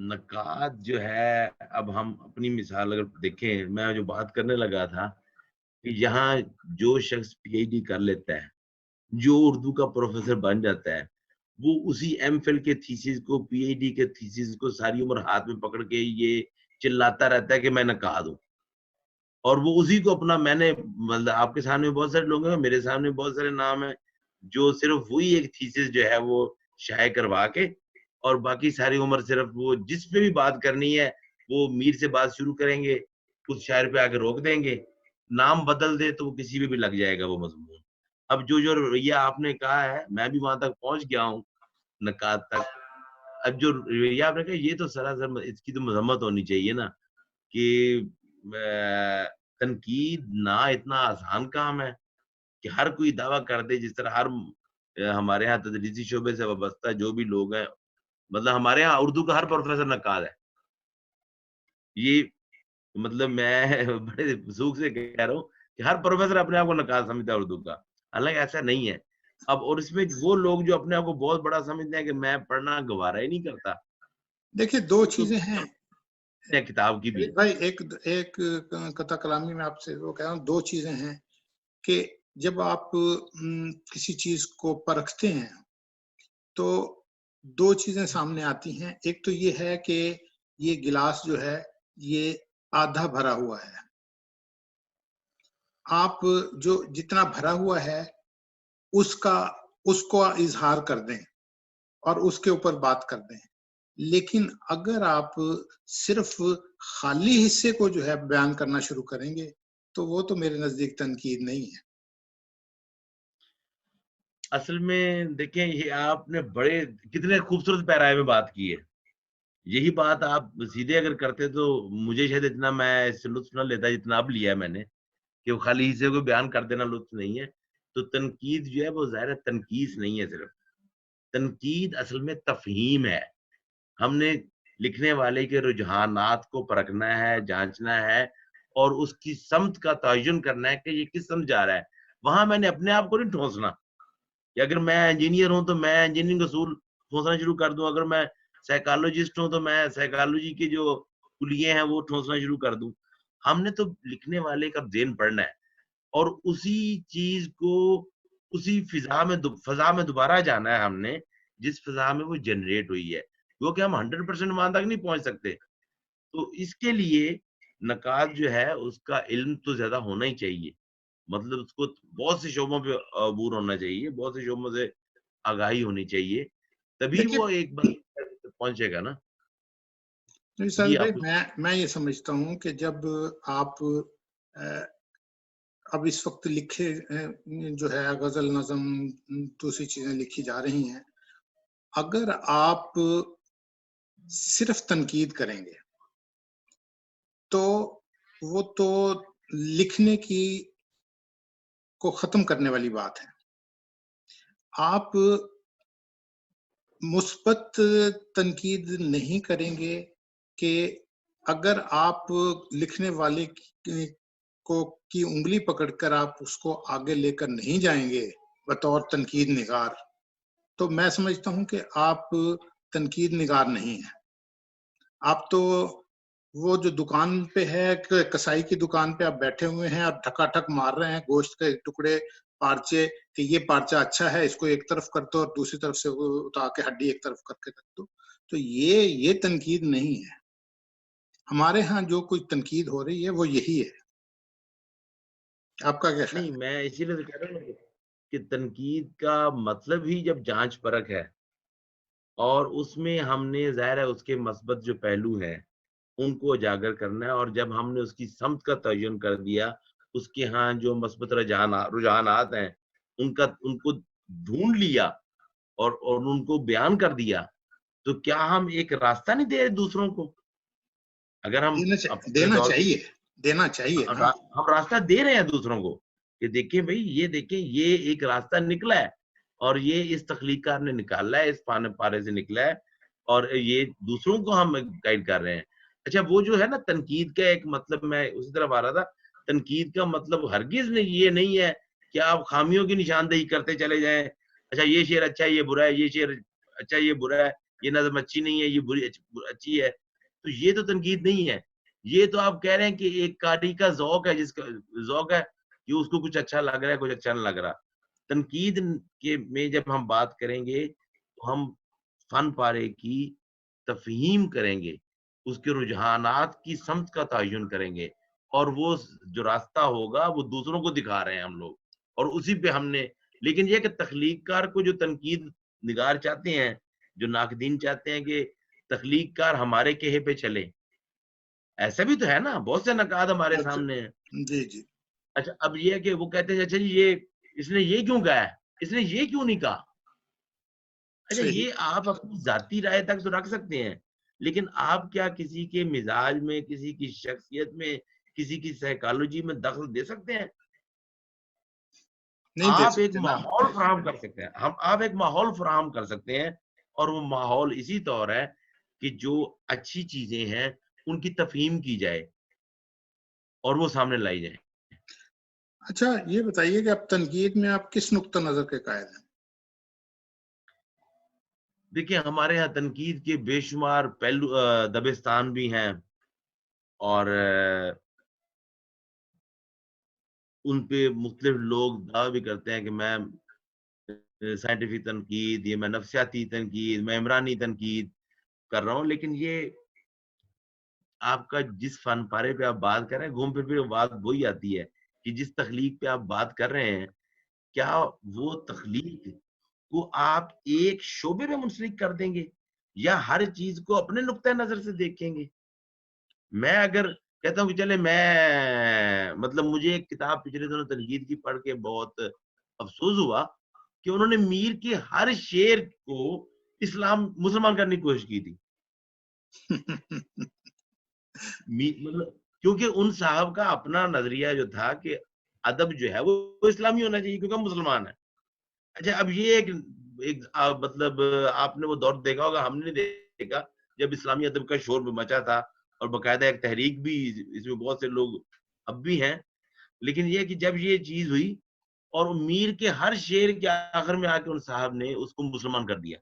نقاد جو ہے، اب ہم اپنی مثال اگر دیکھیں، میں جو بات کرنے لگا تھا کہ یہاں جو شخص پی ایچ ڈی کر لیتا ہے، جو اردو کا پروفیسر بن جاتا ہے، وہ اسی ایم فل کے تھیسس کو، پی ایچ ڈی کے تھیسس کو ساری عمر ہاتھ میں پکڑ کے یہ چلاتا رہتا ہے کہ میں نقاد ہوں. اور وہ اسی کو اپنا، میں نے مطلب آپ کے سامنے بہت سارے لوگ ہیں، میرے سامنے بہت سارے نام ہیں جو صرف وہی ایک تھیسس جو ہے وہ شائع کروا کے اور باقی ساری عمر صرف وہ جس پہ بھی بات کرنی ہے وہ میر سے بات شروع کریں گے, اس شاعر پہ آگے روک دیں گے, نام بدل دے تو وہ کسی پہ بھی لگ جائے گا وہ مضمون. اب جو رویہ آپ نے کہا ہے, میں بھی وہاں تک پہنچ گیا ہوں نقاد تک. اب جو رویہ آپ نے کہا یہ تو سراسر اس کی تو مذمت ہونی چاہیے نا, کہ تنقید نہ اتنا آسان کام ہے کہ ہر کوئی دعویٰ کر دے, جس طرح ہر ہمارے یہاں تدریسی شعبے سے وابستہ جو بھی لوگ ہیں, مطلب ہمارے یہاں اردو کا ہر پروفیسر نقاد ہے. یہ مطلب میں بڑے ذوق سے کہہ رہا ہوں کہ ہر پروفیسر اپنے آپ کو نقاد سمجھتا ہے اردو کا, حالانکہ ایسا نہیں ہے. اب اور اس میں وہ لوگ جو اپنے آپ کو بہت بڑا سمجھتے ہیں کہ میں پڑھنا گوارا ہی نہیں کرتا. دیکھیے دو چیزیں ہیں کتاب کی بھی بھائی, ایک قطع کلامی میں آپ سے وہ کہہ رہا ہوں, دو چیزیں ہیں کہ جب آپ کسی چیز کو پرکھتے ہیں تو دو چیزیں سامنے آتی ہیں. ایک تو یہ ہے کہ یہ گلاس جو ہے یہ آدھا بھرا ہوا ہے, آپ جو جتنا بھرا ہوا ہے اس کو اظہار کر دیں اور اس کے اوپر بات کر دیں. لیکن اگر آپ صرف خالی حصے کو جو ہے بیان کرنا شروع کریں گے تو وہ تو میرے نزدیک تنقید نہیں ہے. اصل میں دیکھیں, یہ آپ نے بڑے کتنے خوبصورت پیرائے میں بات کی ہے. یہی بات آپ سیدھے اگر کرتے تو مجھے شاید اتنا میں اس سے لطف نہ لیتا جتنا اب لیا ہے میں نے, کہ وہ خالی حصے کو بیان کر دینا لطف نہیں ہے. تو تنقید جو ہے وہ ظاہر تنقید نہیں ہے, صرف تنقید اصل میں تفہیم ہے. ہم نے لکھنے والے کے رجحانات کو پرکھنا ہے, جانچنا ہے, اور اس کی سمت کا تعین کرنا ہے کہ یہ کس سمت جا رہا ہے. وہاں میں نے اپنے آپ کو نہیں ٹھونسنا کہ اگر میں انجینئر ہوں تو میں انجینئرنگ اصول ٹھونسنا شروع کر دوں, اگر میں سائیکالوجسٹ ہوں تو میں سائیکالوجی کے جو کلیے ہیں وہ ٹھونسنا شروع کر دوں. ہم نے تو لکھنے والے کا ذہن پڑھنا ہے اور اسی چیز کو اسی فضا میں دوبارہ جانا ہے ہم نے جس فضا میں وہ جنریٹ ہوئی ہے, کیونکہ ہم 100% وہاں تک نہیں پہنچ سکتے. تو اس کے لیے نقاد جو ہے اس کا علم تو زیادہ ہونا ہی چاہیے, مطلب اس کو بہت سے شعبوں پہ عبور ہونا چاہیے, بہت سے شعبوں سے آگاہی ہونی چاہیے, تبھی وہ ایک بار پہنچے گا نا. سر بھائی میں یہ سمجھتا ہوں کہ جب آپ اب اس وقت لکھے جو ہے غزل, نظم, دوسری چیزیں لکھی جا رہی ہیں, اگر آپ صرف تنقید کریں گے تو وہ تو لکھنے کی کو ختم کرنے والی بات ہے. آپ مثبت تنقید نہیں کریں گے کہ اگر آپ لکھنے والے کی انگلی پکڑ کر آپ اس کو آگے لے کر نہیں جائیں گے بطور تنقید نگار, تو میں سمجھتا ہوں کہ آپ تنقید نگار نہیں ہیں. آپ تو وہ جو دکان پہ ہے, کسائی کی دکان پہ آپ بیٹھے ہوئے ہیں, آپ ٹھکا ٹھک مار رہے ہیں گوشت کے ٹکڑے, پارچے, کہ یہ پارچہ اچھا ہے اس کو ایک طرف کر دو اور دوسری طرف سے اٹھا کے ہڈی ایک طرف کر کے رکھ دو. تو یہ تنقید نہیں ہے. ہمارے ہاں جو کوئی تنقید ہو رہی ہے وہ یہی ہے. آپ کا کیا خیال ہے؟ نہیں, میں اسی لیے کہہ رہا ہوں کہ تنقید کا مطلب ہی جب جانچ پرکھ ہے اور اس میں ہم نے ظاہر ہے اس کے مثبت جو پہلو ہیں ان کو اجاگر کرنا ہے, اور جب ہم نے اس کی سمت کا تعین کر دیا, اس کے ہاں جو مثبت رجحانات ہیں ان کو ڈھونڈ لیا اور ان کو بیان کر دیا, تو کیا ہم ایک راستہ نہیں دے رہے دوسروں کو؟ اگر ہم دینا چاہیے ہم راستہ دے رہے ہیں دوسروں کو کہ دیکھیں بھائی, یہ دیکھیں یہ ایک راستہ نکلا ہے اور یہ اس تخلیق نے نکالا ہے, اس پارے سے نکلا ہے, اور یہ دوسروں کو ہم گائیڈ کر رہے ہیں. اچھا, وہ جو ہے نا تنقید کا ایک مطلب, میں اسی طرف آ رہا تھا, تنقید کا مطلب ہرگز یہ نہیں ہے کہ آپ خامیوں کی نشاندہی کرتے چلے جائیں. اچھا یہ شعر اچھا ہے, یہ برا ہے, یہ شعر اچھا, یہ برا ہے, یہ نظم اچھی نہیں ہے, یہ بری اچھی ہے. تو یہ تو تنقید نہیں ہے. یہ تو آپ کہہ رہے ہیں کہ ایک قاری کا ذوق ہے, جس کا ذوق ہے کہ اس کو کچھ اچھا لگ رہا ہے, کچھ اچھا نہیں لگ رہا. تنقید کے میں جب ہم بات کریں گے تو ہم فن پارے کی تفہیم کریں گے, اس کے رجحانات کی سمت کا تعین کریں گے, اور وہ جو راستہ ہوگا وہ دوسروں کو دکھا رہے ہیں ہم لوگ, اور اسی پہ ہم نے. لیکن یہ کہ تخلیق کار کو جو تنقید نگار چاہتے ہیں جو ناقدین چاہتے ہیں کہ تخلیق کار ہمارے کہے پہ چلے. ایسا بھی تو ہے نا, بہت سے نقاد ہمارے سامنے ہیں. جی جی. اچھا اب یہ ہے کہ وہ کہتے ہیں اچھا جی یہ اس نے یہ کیوں کہا ہے, اس نے یہ کیوں نہیں کہا. اچھا یہ آپ اپنی ذاتی رائے تک تو رکھ سکتے ہیں, لیکن آپ کیا کسی کے مزاج میں, کسی کی شخصیت میں, کسی کی سائیکالوجی میں دخل دے سکتے ہیں؟ آپ ایک ماحول فراہم کر سکتے ہیں, آپ ایک ماحول فراہم کر سکتے ہیں, اور وہ ماحول اسی طور ہے کہ جو اچھی چیزیں ہیں ان کی تفہیم کی جائے اور وہ سامنے لائی جائے. اچھا یہ بتائیے کہ اب تنقید میں آپ کس نقطہ نظر کے قائل ہیں؟ دیکھیں ہمارے ہاں تنقید کے بے شمار پہلو دبستان بھی ہیں, اور ان پہ مختلف لوگ دعویٰ بھی کرتے ہیں کہ میں سائنٹیفک تنقید, یہ میں نفسیاتی تنقید, میں عمرانی تنقید کر رہا ہوں. لیکن یہ آپ کا جس فن پارے پہ آپ بات کر رہے ہیں, گھوم پھر بات وہی آتی ہے کہ جس تخلیق پہ آپ بات کر رہے ہیں, کیا وہ تخلیق کو آپ ایک شعبے میں منسلک کر دیں گے یا ہر چیز کو اپنے نقطۂ نظر سے دیکھیں گے؟ میں اگر کہتا ہوں کہ چلے میں مطلب مجھے ایک کتاب پچھلے دنوں تنقید کی پڑھ کے بہت افسوس ہوا کہ انہوں نے میر کے ہر شعر کو مسلمان کرنے کی کوشش کی تھی. مطلب کیونکہ ان صاحب کا اپنا نظریہ جو تھا کہ ادب جو ہے وہ اسلامی ہونا چاہیے کیونکہ ہم مسلمان ہیں. اچھا اب یہ ایک مطلب آپ نے وہ دور دیکھا ہوگا, ہم نے دیکھا جب اسلامی ادب کا شور مچا تھا, اور باقاعدہ ایک تحریک بھی, اس میں بہت سے لوگ اب بھی ہیں. لیکن یہ کہ جب یہ چیز ہوئی اور میر کے ہر شعر کے آخر میں آ کے ان صاحب نے اس کو مسلمان کر دیا,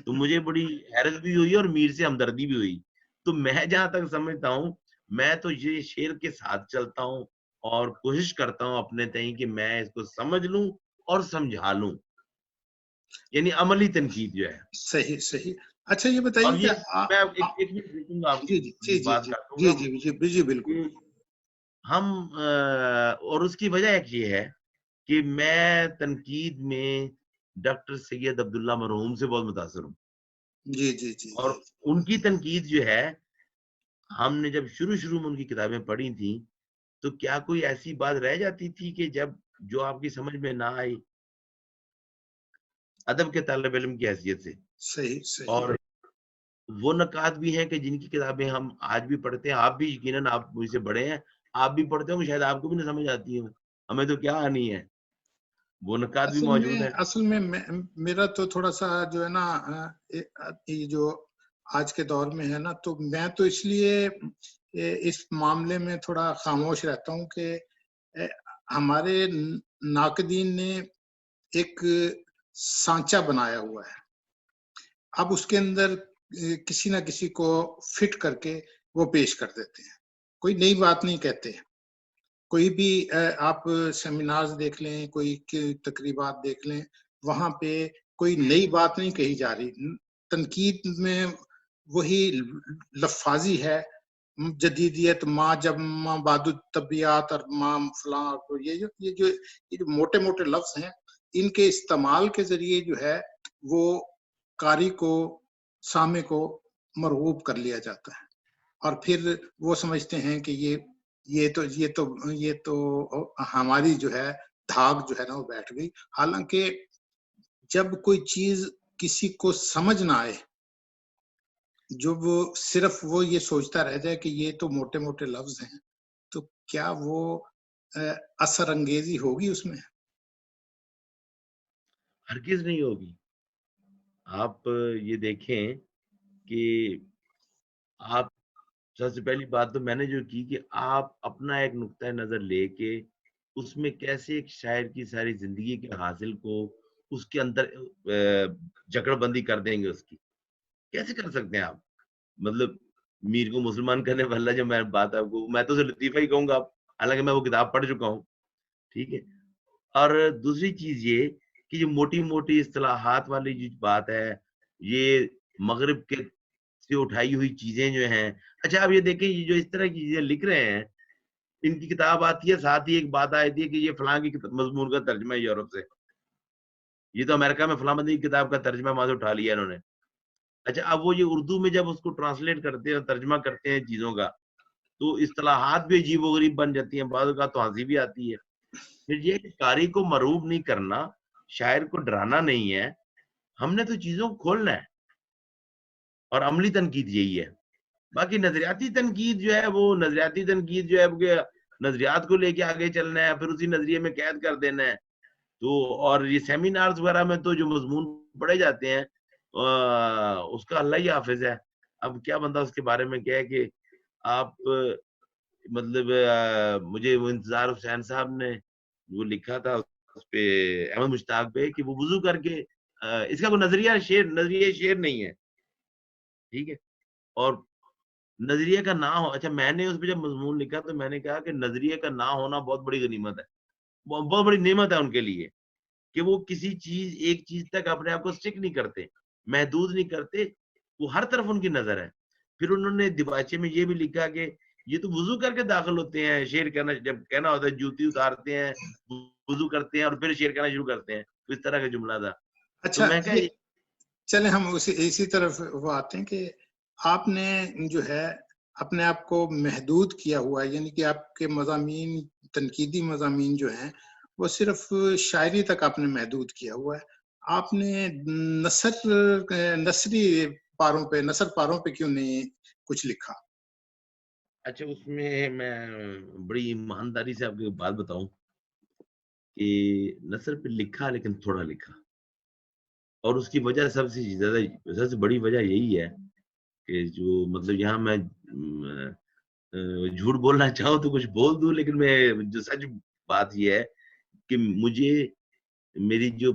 تو مجھے بڑی حیرت بھی ہوئی اور میر سے ہمدردی بھی ہوئی. تو میں جہاں تک سمجھتا ہوں, میں تو یہ شعر کے ساتھ چلتا ہوں اور کوشش کرتا ہوں اپنے تئیں کہ میں اس کو سمجھ لوں اور سمجھا لوں, یعنی عملی تنقید جو ہے. صحیح صحیح. اچھا یہ بتائیے کہ میں ایک منٹ رکوں گا, بات کروں گا. جی بالکل. ہم اور اس کی وجہ ایک یہ ہے کہ میں تنقید میں ڈاکٹر سید عبداللہ مرحوم سے بہت متاثر ہوں. جی جی جی. اور ان کی تنقید جو ہے, ہم نے جب شروع میں ان کی کتابیں پڑھی تھیں تو کیا کوئی ایسی بات رہ جاتی تھی کہ جب جو آپ کی سمجھ میں نہ آئی ادب کے طالب علم کی حیثیت سے. صحیح. اور وہ نکات بھی ہیں کہ جن کی کتابیں ہم آج بھی پڑھتے ہیں, آپ بھی یقیناً آپ مجھ سے بڑے ہیں, آپ بھی پڑھتے ہوں, شاید آپ کو بھی نہ سمجھ آتی ہوں, ہمیں تو کیا آنی ہے, وہ نکات بھی موجود ہیں. اصل میں میرا تو تھوڑا سا جو ہے نا, یہ جو آج کے دور میں ہے نا, تو میں تو اس لیے اس معاملے میں تھوڑا خاموش رہتا ہوں کہ ہمارے ناقدین نے ایک سانچہ بنایا ہوا ہے, اب اس کے اندر کسی نہ کسی کو فٹ کر کے وہ پیش کر دیتے ہیں, کوئی نئی بات نہیں کہتے. کوئی بھی آپ سیمینارز دیکھ لیں, کوئی تقریبات دیکھ لیں, وہاں پہ کوئی نئی بات نہیں کہی جا رہی. تنقید میں وہی لفاظی ہے, جدیدیت, ماں جب ماں بعد الطبیعات اور ماں فلاں, یہ جو موٹے موٹے لفظ ہیں, ان کے استعمال کے ذریعے جو ہے وہ قاری کو, سامع کو مرغوب کر لیا جاتا ہے, اور پھر وہ سمجھتے ہیں کہ یہ تو ہماری جو ہے دھاگ جو ہے نا وہ بیٹھ گئی. حالانکہ جب کوئی چیز کسی کو سمجھ نہ آئے, جب صرف وہ یہ سوچتا رہ جائے کہ یہ تو موٹے موٹے لفظ ہیں, تو کیا وہ اثر انگیزی ہوگی اس میں؟ ہرگز نہیں ہوگی. آپ یہ دیکھیں کہ آپ سب سے پہلی بات تو میں نے جو کی کہ آپ اپنا ایک نقطۂ نظر لے کے اس میں کیسے ایک شاعر کی ساری زندگی کے حاصل کو اس کے اندر جکڑ بندی کر دیں گے, اس کی کیسے کر سکتے ہیں آپ؟ مطلب میر کو مسلمان کرنے والا جو میں بات آپ کو, میں تو اسے لطیفہ ہی کہوں گا, حالانکہ میں وہ کتاب پڑھ چکا ہوں, ٹھیک ہے. اور دوسری چیز یہ کہ جو موٹی موٹی اصطلاحات والی جو بات ہے, یہ مغرب کے سے اٹھائی ہوئی چیزیں جو ہیں. اچھا آپ یہ دیکھیں, یہ جو اس طرح کی چیزیں لکھ رہے ہیں, ان کی کتاب آتی ہے, ساتھ ہی ایک بات آتی ہے کہ یہ فلاں کی مضمون کا ترجمہ ہے یورپ سے. یہ تو امریکہ میں فلاں بندی کی کتاب کا ترجمہ وہاں سے اٹھا لیا انہوں نے. اچھا اب وہ یہ اردو میں جب اس کو ٹرانسلیٹ کرتے ہیں ترجمہ کرتے ہیں چیزوں کا تو اصطلاحات بھی عجیب و غریب بن جاتی ہیں, بعض اوقات تو ہنسی بھی آتی ہے. پھر یہ کہ قاری کو مرعوب نہیں کرنا, شاعر کو ڈرانا نہیں ہے, ہم نے تو چیزوں کو کھولنا ہے. اور عملی تنقید یہی ہے. باقی نظریاتی تنقید جو ہے وہ نظریاتی تنقید جو ہے وہ نظریات کو لے کے آگے چلنا ہے, پھر اسی نظریے میں قید کر دینا ہے. تو اور یہ سیمینارز وغیرہ میں تو جو مضمون پڑھے جاتے ہیں اس کا اللہ ہی حافظ ہے. اب کیا بندہ اس کے بارے میں کہے کہ آپ مطلب مجھے وہ انتظار حسین صاحب نے وہ لکھا تھا اس پہ احمد مشتاق پہ کہ وہ وضو کر کے اس کا کوئی نظریہ شعر نہیں ہے, ٹھیک ہے. اور نظریے کا نہ ہو, اچھا میں نے اس پہ جب مضمون لکھا تو میں نے کہا کہ نظریے کا نہ ہونا بہت بڑی غنیمت ہے, بہت بڑی نعمت ہے ان کے لیے کہ وہ کسی چیز ایک چیز تک اپنے آپ کو سٹک نہیں کرتے, محدود نہیں کرتے, وہ ہر طرف ان کی نظر ہے. پھر انہوں نے دیباچے میں یہ بھی لکھا کہ یہ تو وضو کر کے داخل ہوتے ہیں, شعر کہنا جب کہنا ہوتا ہے جوتی اتارتے ہیں وضو کرتے ہیں اور پھر شعر کہنا شروع کرتے ہیں, اس طرح کا جملہ تھا. اچھا تو میں کہا چلے ہم اسی طرف وہ آتے ہیں کہ آپ نے جو ہے اپنے آپ کو محدود کیا ہوا ہے, یعنی کہ آپ کے مضامین تنقیدی مضامین جو ہیں وہ صرف شاعری تک آپ نے محدود کیا ہوا ہے. آپ نے نثری پاروں پہ کیوں نہیں کچھ لکھا؟ اچھا اس میں بڑی ایمانداری سے آپ کو بات بتاؤں کہ نثر پہ لکھا لیکن تھوڑا لکھا, اور اس کی وجہ سب سے بڑی وجہ یہی ہے کہ جو مطلب یہاں میں جھوٹ بولنا چاہوں تو کچھ بول دوں, لیکن میں جو سچ بات یہ ہے کہ مجھے میری جو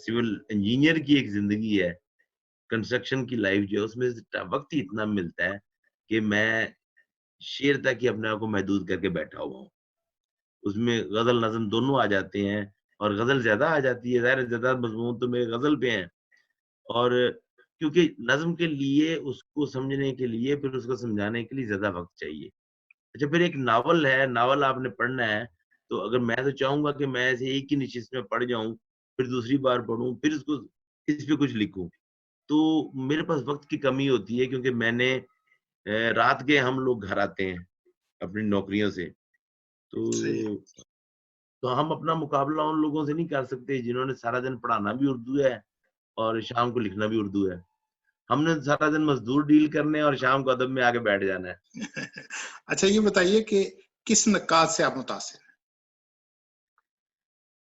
سول انجینئر کی ایک زندگی ہے, کنسٹرکشن کی لائف جو ہے, اس میں وقت ہی اتنا ملتا ہے کہ میں شعر تک ہی اپنے آپ کو محدود کر کے بیٹھا ہوا ہوں. اس میں غزل نظم دونوں آ جاتے ہیں, اور غزل زیادہ آ جاتی ہے, ظاہر زیادہ مضمون تو میرے غزل پہ ہیں. اور کیونکہ نظم کے لیے اس کو سمجھنے کے لیے پھر اس کو سمجھانے کے لیے زیادہ وقت چاہیے. اچھا پھر ایک ناول ہے, ناول آپ نے پڑھنا ہے تو اگر میں تو چاہوں گا کہ میں ایسے ایک ہی نشست میں پڑھ جاؤں, پھر دوسری بار پڑھوں, پھر اس پہ کچھ لکھوں, تو میرے پاس وقت کی کمی ہوتی ہے. کیونکہ میں نے رات کے ہم لوگ گھر آتے ہیں اپنی نوکریوں سے, تو ہم اپنا مقابلہ ان لوگوں سے نہیں کر سکتے جنہوں نے سارا دن پڑھانا بھی اردو ہے اور شام کو لکھنا بھی اردو ہے. ہم نے سارا دن مزدور ڈیل کرنے اور شام کو ادب میں آگے بیٹھ جانا ہے. اچھا یہ بتائیے کہ کس نقاد سے آپ متاثر ہیں؟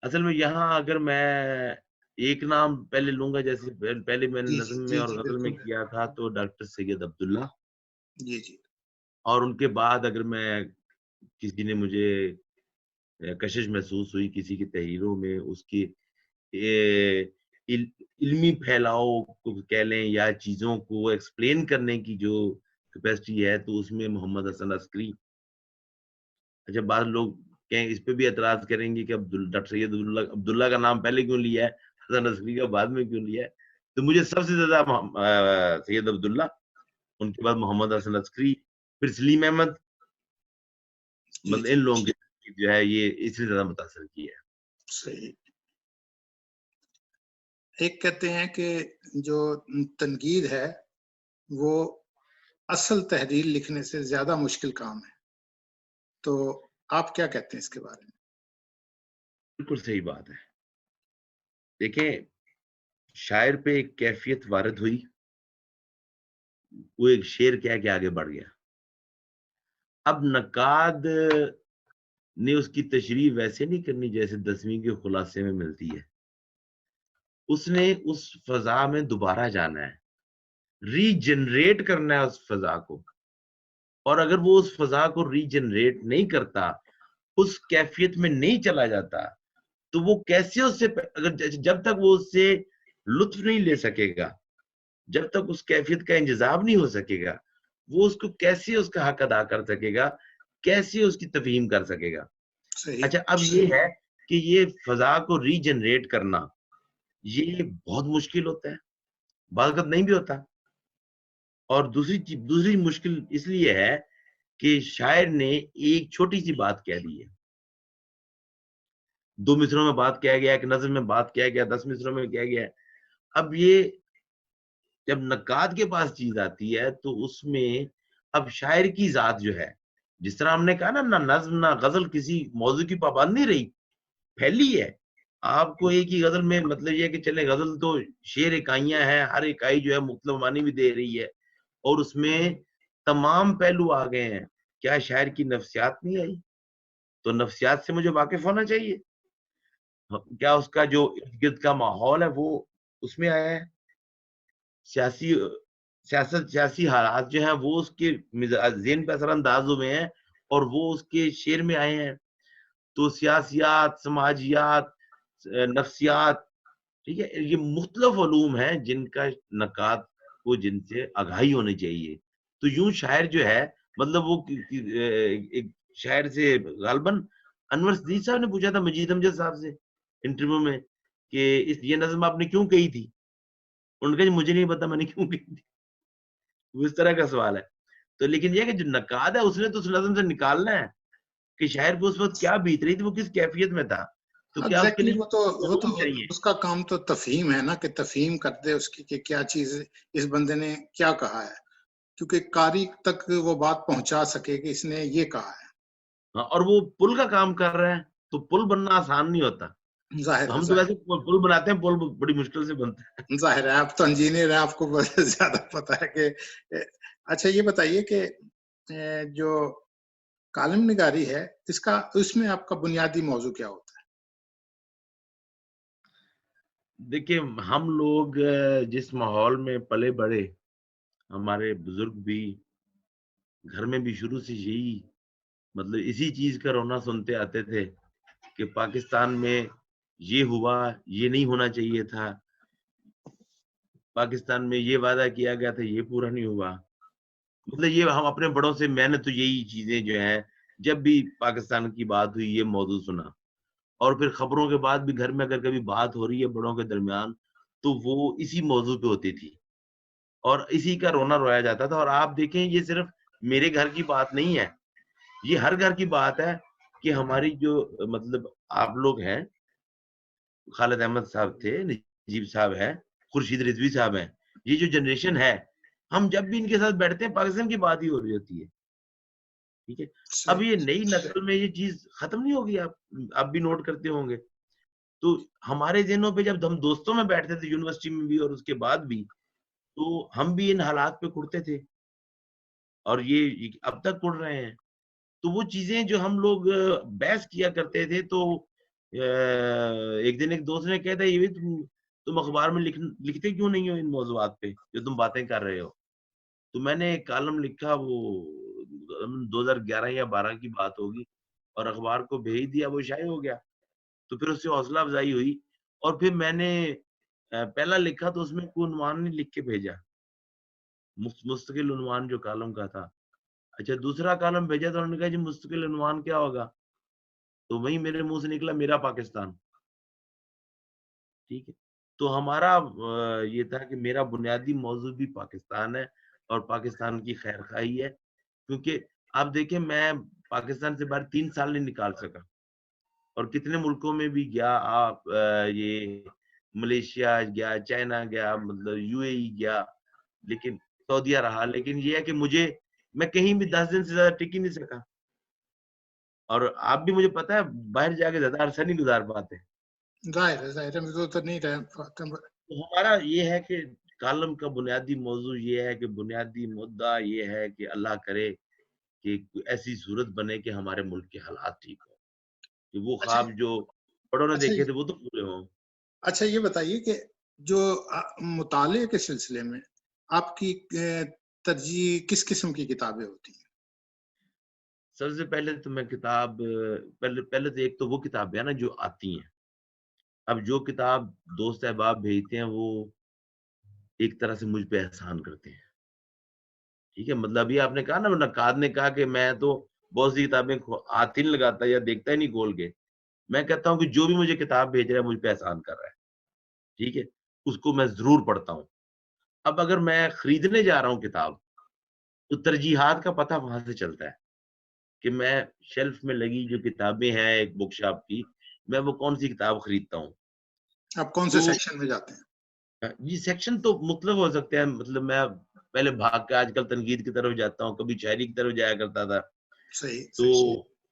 اصل میں یہاں اگر میں ایک نام پہلے لوں گا, جیسے پہلے میں نے نظم میں اور غزل میں کیا تھا تو ڈاکٹر سید عبداللہ جی, اور ان کے بعد اگر میں کسی نے مجھے کشش محسوس ہوئی کسی کی تحریروں میں, اس کی علمی پھیلاؤ کو کہہ لیں یا چیزوں کو ایکسپلین کرنے کی جو کیپیسٹی ہے, تو اس میں محمد حسن عسکری. اچھا بعض لوگ کہیں اس پہ بھی اعتراض کریں گے کہ ڈاکٹر سید عبداللہ کا نام پہلے کیوں لیا ہے, حسن عسکری کا بعد میں کیوں لیا ہے. تو مجھے سب سے زیادہ سید عبداللہ, ان کے بعد محمد حسن عسکری, پھر سلیم احمد, مطلب ان لوگوں کی جو ہے یہ اس سے زیادہ متاثر کی ہے. صحیح. ایک کہتے ہیں کہ جو تنقید ہے وہ اصل تحریر لکھنے سے زیادہ مشکل کام ہے, تو آپ کیا کہتے ہیں اس کے بارے میں؟ بالکل صحیح بات ہے. دیکھیں شاعر پہ ایک کیفیت وارد ہوئی, وہ ایک شعر کہہ کے آگے بڑھ گیا. اب نقاد نے اس کی تشریح ویسے نہیں کرنی جیسے 10ویں کے خلاصے میں ملتی ہے. اس نے اس فضا میں دوبارہ جانا ہے, ری جنریٹ کرنا ہے اس فضا کو, اور اگر وہ اس فضا کو ری جنریٹ نہیں کرتا, اس کیفیت میں نہیں چلا جاتا, تو وہ کیسے اس سے اگر جب تک وہ اس سے لطف نہیں لے سکے گا, جب تک اس کیفیت کا انجذاب نہیں ہو سکے گا, وہ اس کو کیسے اس کا حق ادا کر سکے گا, کیسے اس کی تفہیم کر سکے گا. اچھا اب یہ ہے کہ یہ فضا کو ری جنریٹ کرنا یہ بہت مشکل ہوتا ہے, بعض وقت نہیں بھی ہوتا. اور دوسری مشکل اس لیے ہے کہ شاعر نے ایک چھوٹی سی بات کہہ دی ہے. 2 مصروں میں بات کیا گیا, ایک نظم میں بات کیا گیا, 10 مصروں میں کیا گیا ہے. اب یہ جب نقاد کے پاس چیز آتی ہے تو اس میں اب شاعر کی ذات جو ہے, جس طرح ہم نے کہا نا, نہ نظم نہ غزل کسی موضوع کی پابند نہیں رہی, پھیلی ہے. آپ کو ایک ہی غزل میں مطلب یہ ہے کہ چلے غزل تو شعر اکائیاں ہیں, ہر اکائی جو ہے مختلف معنی بھی دے رہی ہے, اور اس میں تمام پہلو آ گئے ہیں. کیا شاعر کی نفسیات نہیں آئی؟ تو نفسیات سے مجھے واقف ہونا چاہیے. کیا اس کا جو ارد گرد کا ماحول ہے وہ اس میں آیا ہے؟ سیاسی حالات جو ہیں وہ اس کے ذہن پہ اثر انداز ہوئے ہیں اور وہ اس کے شعر میں آئے ہیں. تو سیاسیات, سماجیات, نفسیات, ٹھیک ہے, یہ مختلف علوم ہیں جن کا نقاد کو جن سے آگاہی ہونی چاہیے. تو یوں شاعر جو ہے مطلب وہ ایک شاعر سے غالباً انور صدیق صاحب نے پوچھا تھا مجید امجد صاحب سے انٹرویو میں کہ یہ نظم آپ نے کیوں کہی تھی, ان کا مجھے نہیں پتا میں نے کیوں کہی تھی. وہ اس طرح کا سوال ہے. تو لیکن یہ کہ جو نقاد ہے اس نے تو اس نظم سے نکالنا ہے کہ شاعر کو اس وقت کیا بیت رہی تھی, وہ کس کیفیت میں تھا. تو کیا اس کے لیے وہ تو اس کا کام تو تفہیم ہے نا, کہ تفہیم کر دے اس کی کہ کیا چیز اس بندے نے کیا کہا ہے, کیونکہ قاری تک وہ بات پہنچا سکے کہ اس نے یہ کہا ہے. اور وہ پل کا کام کر رہے ہیں تو پل بننا آسان نہیں ہوتا. ظاہر ہم تو ویسے پل بناتے ہیں, پل بڑی مشکل سے بنتا ہے. ظاہر ہے آپ تو انجینئر ہیں, آپ کو زیادہ پتا ہے کہ. اچھا یہ بتائیے کہ جو کالم نگاری ہے اس میں آپ کا بنیادی موضوع کیا ہوتا ہے؟ دیکھیں ہم لوگ جس ماحول میں پلے بڑے, ہمارے بزرگ بھی گھر میں بھی شروع سے یہی مطلب اسی چیز کا رونا سنتے آتے تھے کہ پاکستان میں یہ ہوا, یہ نہیں ہونا چاہیے تھا, پاکستان میں یہ وعدہ کیا گیا تھا یہ پورا نہیں ہوا. مطلب یہ ہم اپنے بڑوں سے, میں نے تو یہی چیزیں جو ہیں جب بھی پاکستان کی بات ہوئی یہ موضوع سنا, اور پھر خبروں کے بعد بھی گھر میں اگر کبھی بات ہو رہی ہے بڑوں کے درمیان تو وہ اسی موضوع پہ ہوتی تھی اور اسی کا رونا رویا جاتا تھا. اور آپ دیکھیں یہ صرف میرے گھر کی بات نہیں ہے, یہ ہر گھر کی بات ہے کہ ہماری جو مطلب آپ لوگ ہیں, خالد احمد صاحب تھے, نجیب صاحب ہے, خورشید رضوی صاحب ہیں, یہ جو جنریشن ہے, ہم جب بھی ان کے ساتھ بیٹھتے ہیں پاکستان کی بات ہی ہو رہی ہوتی ہے. ٹھیک ہے, اب یہ نئی نسل میں یہ چیز ختم نہیں ہوگی, آپ بھی نوٹ کرتے ہوں گے. تو ہمارے ذہنوں پہ جب ہم دوستوں میں بیٹھتے تھے یونیورسٹی میں بھی اور اس کے بعد بھی, تو ہم بھی ان حالات پہ کڑتے تھے اور یہ اب تک کڑ رہے ہیں. تو وہ چیزیں جو ہم لوگ بحث کیا کرتے تھے, تو ایک دن ایک دوست نے کہا تھا یہ تم اخبار میں لکھتے کیوں نہیں ہو ان موضوعات پہ جو تم باتیں کر رہے ہو. تو میں نے ایک کالم لکھا, وہ 2011 یا 12 کی بات ہوگی, اور اخبار کو بھیج دیا, وہ شائع ہو گیا. تو پھر اس سے حوصلہ افزائی ہوئی, اور پھر میں نے پہلا لکھا تو اس میں کوئی عنوان نہیں لکھ کے بھیجا, مستقل عنوان جو کالم کا تھا. اچھا دوسرا کالم بھیجا تو انہوں نے کہا جی مستقل عنوان کیا ہوگا, تو وہی میرے منہ سے نکلا میرا پاکستان. ٹھیک ہے, تو ہمارا یہ تھا کہ میرا بنیادی موضوع بھی پاکستان ہے اور پاکستان کی خیر خواہی ہے. کیونکہ آپ دیکھیں میں پاکستان سے باہر 3 سال نہیں نکال سکا, اور کتنے ملکوں میں بھی گیا, آپ یہ ملیشیا گیا, چائنا گیا, مطلب UAE گیا, لیکن سعودیہ رہا, لیکن یہ ہے کہ میں کہیں بھی 10 دن سے زیادہ ٹک ہی نہیں سکا. اور آپ بھی مجھے پتا ہے باہر جا کے زیادہ عرصہ نہیں گزار پاتے. ظاہر تو نہیں رہے. ہمارا یہ ہے کہ کالم کا بنیادی موضوع یہ ہے کہ بنیادی مدعا یہ ہے کہ اللہ کرے کہ ایسی صورت بنے کہ ہمارے ملک کے حالات ٹھیک ہوں, کہ وہ خواب جو بڑوں نے دیکھے تھے وہ تو پورے ہوں. اچھا یہ بتائیے کہ جو مطالعے کے سلسلے میں آپ کی ترجیح کس قسم کی کتابیں ہوتی ہیں؟ سب سے پہلے تو میں کتاب پہلے تو ایک تو وہ کتابیں ہیں نا جو آتی ہیں. اب جو کتاب دوست احباب بھیجتے ہیں وہ ایک طرح سے مجھ پہ احسان کرتے ہیں. ٹھیک ہے, مطلب ابھی آپ نے کہا نا, نقاد نے کہا کہ میں تو بہت سی کتابیں ہاتھ ہی نہیں لگاتا یا دیکھتا ہی نہیں کھول کے. میں کہتا ہوں کہ جو بھی مجھے کتاب بھیج رہا ہے مجھ پہ احسان کر رہا ہے. ٹھیک ہے, اس کو میں ضرور پڑھتا ہوں. اب اگر میں خریدنے جا رہا ہوں کتاب تو ترجیحات کا پتہ وہاں سے چلتا ہے کہ میں شیلف میں لگی جو کتابیں ہیں ایک بک شاپ کی, میں وہ کون سی کتاب خریدتا ہوں. آپ کون سے سیکشن میں جاتے ہیں؟ جی سیکشن تو مختلف ہو سکتے ہیں. مطلب میں پہلے بھاگ کے آج کل تنقید کی طرف جاتا ہوں, کبھی شاعری کی طرف جایا کرتا تھا. صحیح.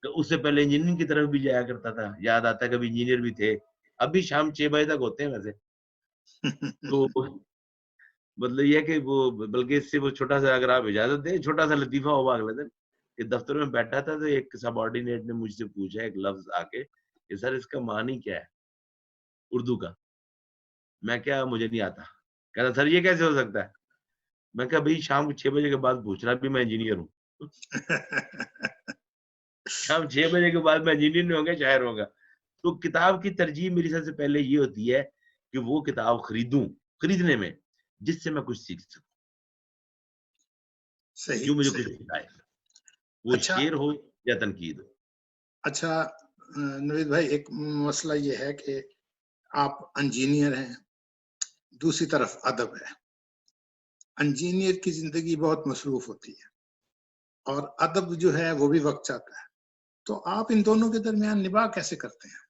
تو اس سے پہلے انجینئرنگ کی طرف بھی جایا کرتا تھا. یاد آتا ہے کبھی انجینئر بھی تھے. ابھی شام 6 بجے تک ہوتے ہیں ویسے. تو مطلب یہ کہ وہ بلکہ اس سے وہ چھوٹا سا, اگر آپ اجازت دیں, چھوٹا سا لطیفہ ہوا اگلے دن کہ دفتر میں بیٹھا تھا تو ایک سب آرڈینیٹ نے مجھ سے پوچھا ایک لفظ آ کے کہ سر اس کا معنی کیا ہے اردو کا. میں کیا مجھے نہیں آتا. کہتا سر یہ کیسے ہو سکتا ہے. میں کہا بھائی شام کو 6 بجے کے بعد پوچھنا, بھی میں انجینئر ہوں. شام 6 بجے کے بعد میں انجینئر نہیں ہوں گا, شاعر ہوں گا. تو کتاب کی ترجیح میری سب سے پہلے یہ ہوتی ہے کہ وہ کتاب خریدنے میں جس سے میں کچھ سیکھ سکوں, جو مجھے کچھ سکھائے, وہ شعر ہو یا تنقید ہو. اچھا نوید بھائی, ایک مسئلہ یہ ہے کہ آپ انجینئر ہیں, دوسری طرف ادب ہے. انجینئر کی زندگی بہت مصروف ہوتی ہے اور ادب جو ہے وہ بھی وقت چاہتا ہے, تو آپ ان دونوں کے درمیان نباہ کیسے کرتے ہیں؟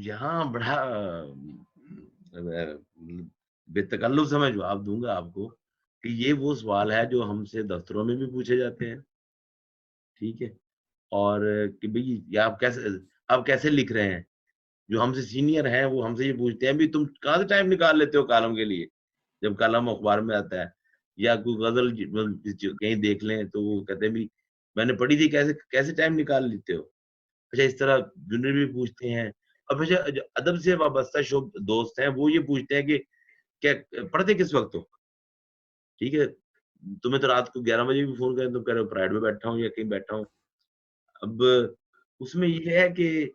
یہاں بڑا بے تکلف سے میں جواب دوں گا آپ کو کہ یہ وہ سوال ہے جو ہم سے دفتروں میں بھی پوچھے جاتے ہیں. ٹھیک ہے, اور کہ بھئی یہ آپ کیسے لکھ رہے ہیں. جو ہم سے سینئر ہیں وہ ہم سے یہ پوچھتے ہیں بھی تم کہاں سے ٹائم نکال لیتے ہو کالم کے لیے, جب کالم اخبار میں آتا ہے, یا کوئی غزل کہیں دیکھ لیں تو وہ کہتے ہیں بھی میں نے پڑھی تھی, کیسے ٹائم نکال لیتے ہو. اچھا اس طرح جونیئر بھی پوچھتے ہیں. اب ادب سے وابستہ دوست ہیں وہ یہ پوچھتے ہیں کہ کیا پڑھتے کس وقت ہو. ٹھیک ہے, تمہیں تو رات کو 11 بجے بھی فون کریں تم کہہ رہے ہو پرائیویٹ میں بیٹھا ہوں یا کہیں بیٹھا ہوں. اب اس میں یہ ہے کہ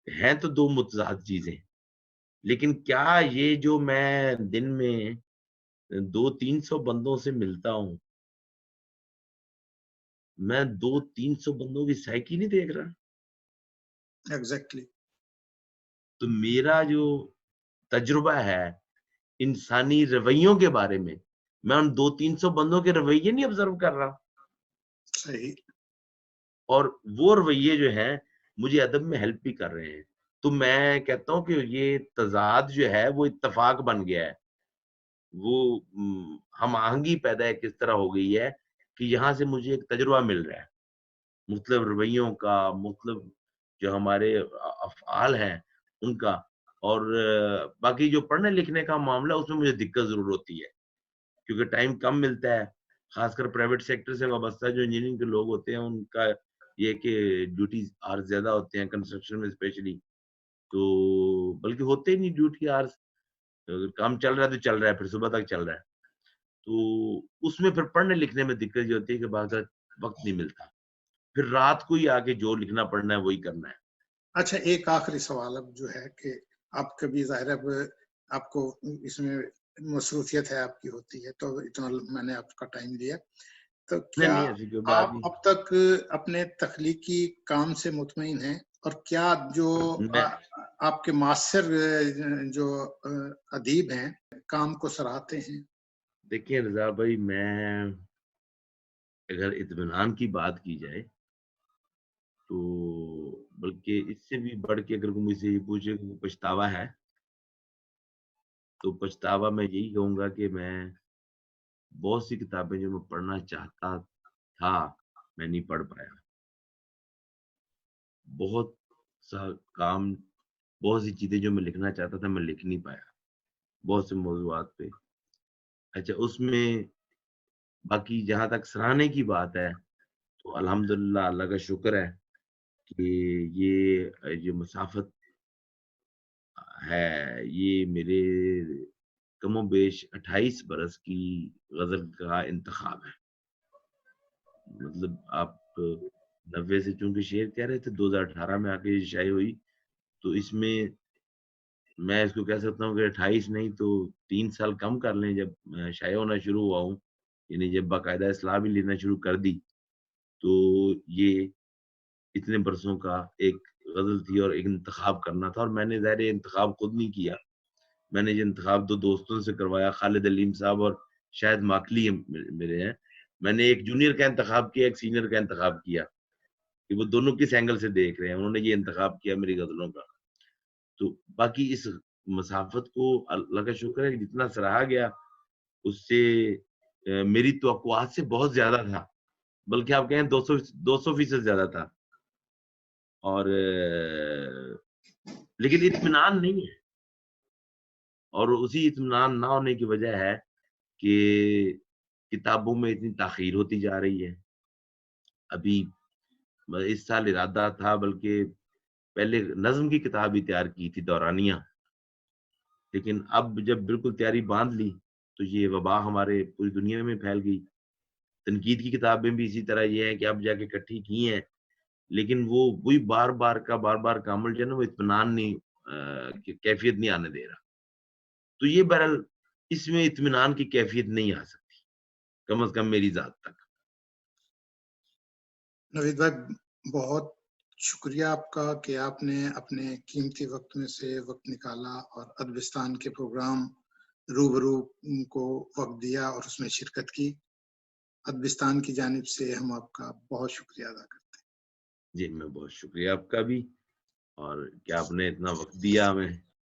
ہیں تو دو متضاد چیزیں, لیکن کیا یہ جو میں دن میں 200-300 بندوں سے ملتا ہوں, میں 200-300 بندوں کی سائیکی نہیں دیکھ رہا. ایگزیکٹلی. تو میرا جو تجربہ ہے انسانی رویوں کے بارے میں ان 200-300 بندوں کے رویے نہیں آبزرو کر رہا. صحیح. اور وہ رویے جو ہیں مجھے ادب میں ہیلپ بھی کر رہے ہیں. تو میں کہتا ہوں کہ یہ تضاد جو ہے وہ اتفاق بن گیا ہے, وہ ہم آہنگی پیدا ہے کس طرح ہو گئی ہے کہ یہاں سے مجھے ایک تجربہ مل رہا ہے مختلف رویوں کا, مختلف جو ہمارے افعال ہیں ان کا. اور باقی جو پڑھنے لکھنے کا معاملہ اس میں مجھے دقت ضرور ہوتی ہے کیونکہ ٹائم کم ملتا ہے, خاص کر پرائیویٹ سیکٹر سے وابستہ جو انجینئرنگ کے لوگ ہوتے ہیں ان کا یہ کہ ڈیوٹی آرز زیادہ ہوتے ہیں, کنسٹرکشن میں اسپیشلی. تو بلکہ ہوتے ہی نہیں ڈیوٹی آرز, کام چل رہا ہے تو چل رہا ہے, پھر صبح تک چل رہا ہے. تو اس میں پھر پڑھنے لکھنے میں دقت یہ ہوتی ہے کہ بعض وقت نہیں ملتا, پھر رات کو ہی آ کے جو لکھنا پڑھنا ہے وہی کرنا ہے. اچھا ایک آخری سوال اب جو ہے کہ آپ کبھی ظاہر ہے آپ کو اس میں مصروفیت ہے آپ کی ہوتی ہے, تو اتنا میں نے آپ کا ٹائم دیا, تو کیا آپ اب تک اپنے تخلیقی کام سے مطمئن ہیں, اور کیا جو آپ کے معاصر جو ادیب ہیں کام کو سراہتے ہیں؟ دیکھیں رضا بھائی, میں اگر اطمینان کی بات کی جائے تو بلکہ اس سے بھی بڑھ کے اگر کوئی مجھ سے یہ پوچھے کہ پچھتاوا ہے تو پچھتاوا میں یہی کہوں گا کہ میں بہت سی کتابیں جو میں پڑھنا چاہتا تھا میں نہیں پڑھ پایا. بہت سا کام, بہت سی چیزیں جو میں لکھنا چاہتا تھا میں لکھ نہیں پایا بہت سے موضوعات پہ. اچھا اس میں باقی جہاں تک سراہنے کی بات ہے تو الحمدللہ اللہ کا شکر ہے کہ یہ مسافت ہے, یہ میرے کم و بیش 28 برس کی غزل کا انتخاب ہے. مطلب آپ 90 سے چونکہ شعر کہہ رہے تھے 2018 میں آ کے شائع ہوئی, تو اس میں اس کو کہہ سکتا ہوں کہ 28 نہیں تو 3 سال کم کر لیں جب شائع ہونا شروع ہوا ہوں, یعنی جب باقاعدہ اصلاح بھی لینا شروع کر دی تو یہ اتنے برسوں کا ایک غزل تھی اور ایک انتخاب کرنا تھا. اور میں نے ظاہر انتخاب خود نہیں کیا, میں نے یہ انتخاب 2 دوستوں سے کروایا, خالد علیم صاحب اور شاہد ماکلی میرے ہیں. میں نے ایک جونیئر کا انتخاب کیا, ایک سینئر کا انتخاب کیا کہ وہ دونوں کس اینگل سے دیکھ رہے ہیں. انہوں نے یہ انتخاب کیا میری غزلوں کا. تو باقی اس مسافت کو اللہ کا شکر ہے کہ جتنا سراہا گیا اس سے میری توقعات سے بہت زیادہ تھا، بلکہ آپ کہیں 200% زیادہ تھا. اور لیکن اطمینان نہیں ہے، اور اسی اطمینان نہ ہونے کی وجہ ہے کہ کتابوں میں اتنی تاخیر ہوتی جا رہی ہے. ابھی اس سال ارادہ تھا بلکہ پہلے نظم کی کتاب ہی تیار کی تھی، دورانیہ، لیکن اب جب بالکل تیاری باندھ لی تو یہ وبا ہمارے پوری دنیا میں پھیل گئی. تنقید کی کتابیں بھی اسی طرح یہ ہے کہ اب جا کے اکٹھی کی ہیں، لیکن وہ وہی بار بار کا عمل جو ہے نا، وہ اطمینان نہیں، کیفیت نہیں آنے دے رہا. تو یہ بہرحال اس میں اطمینان کی کیفیت نہیں آ سکتی، کم از کم میری ذات تک. نوید بھائی بہت شکریہ آپ کا کہ آپ نے اپنے قیمتی وقت میں سے وقت نکالا اور ادبستان کے پروگرام روبرو کو وقت دیا اور اس میں شرکت کی. ادبستان کی جانب سے ہم آپ کا بہت شکریہ ادا کرتے ہیں. جی میں بہت شکریہ آپ کا بھی، اور کہ آپ نے اتنا وقت دیا ہمیں.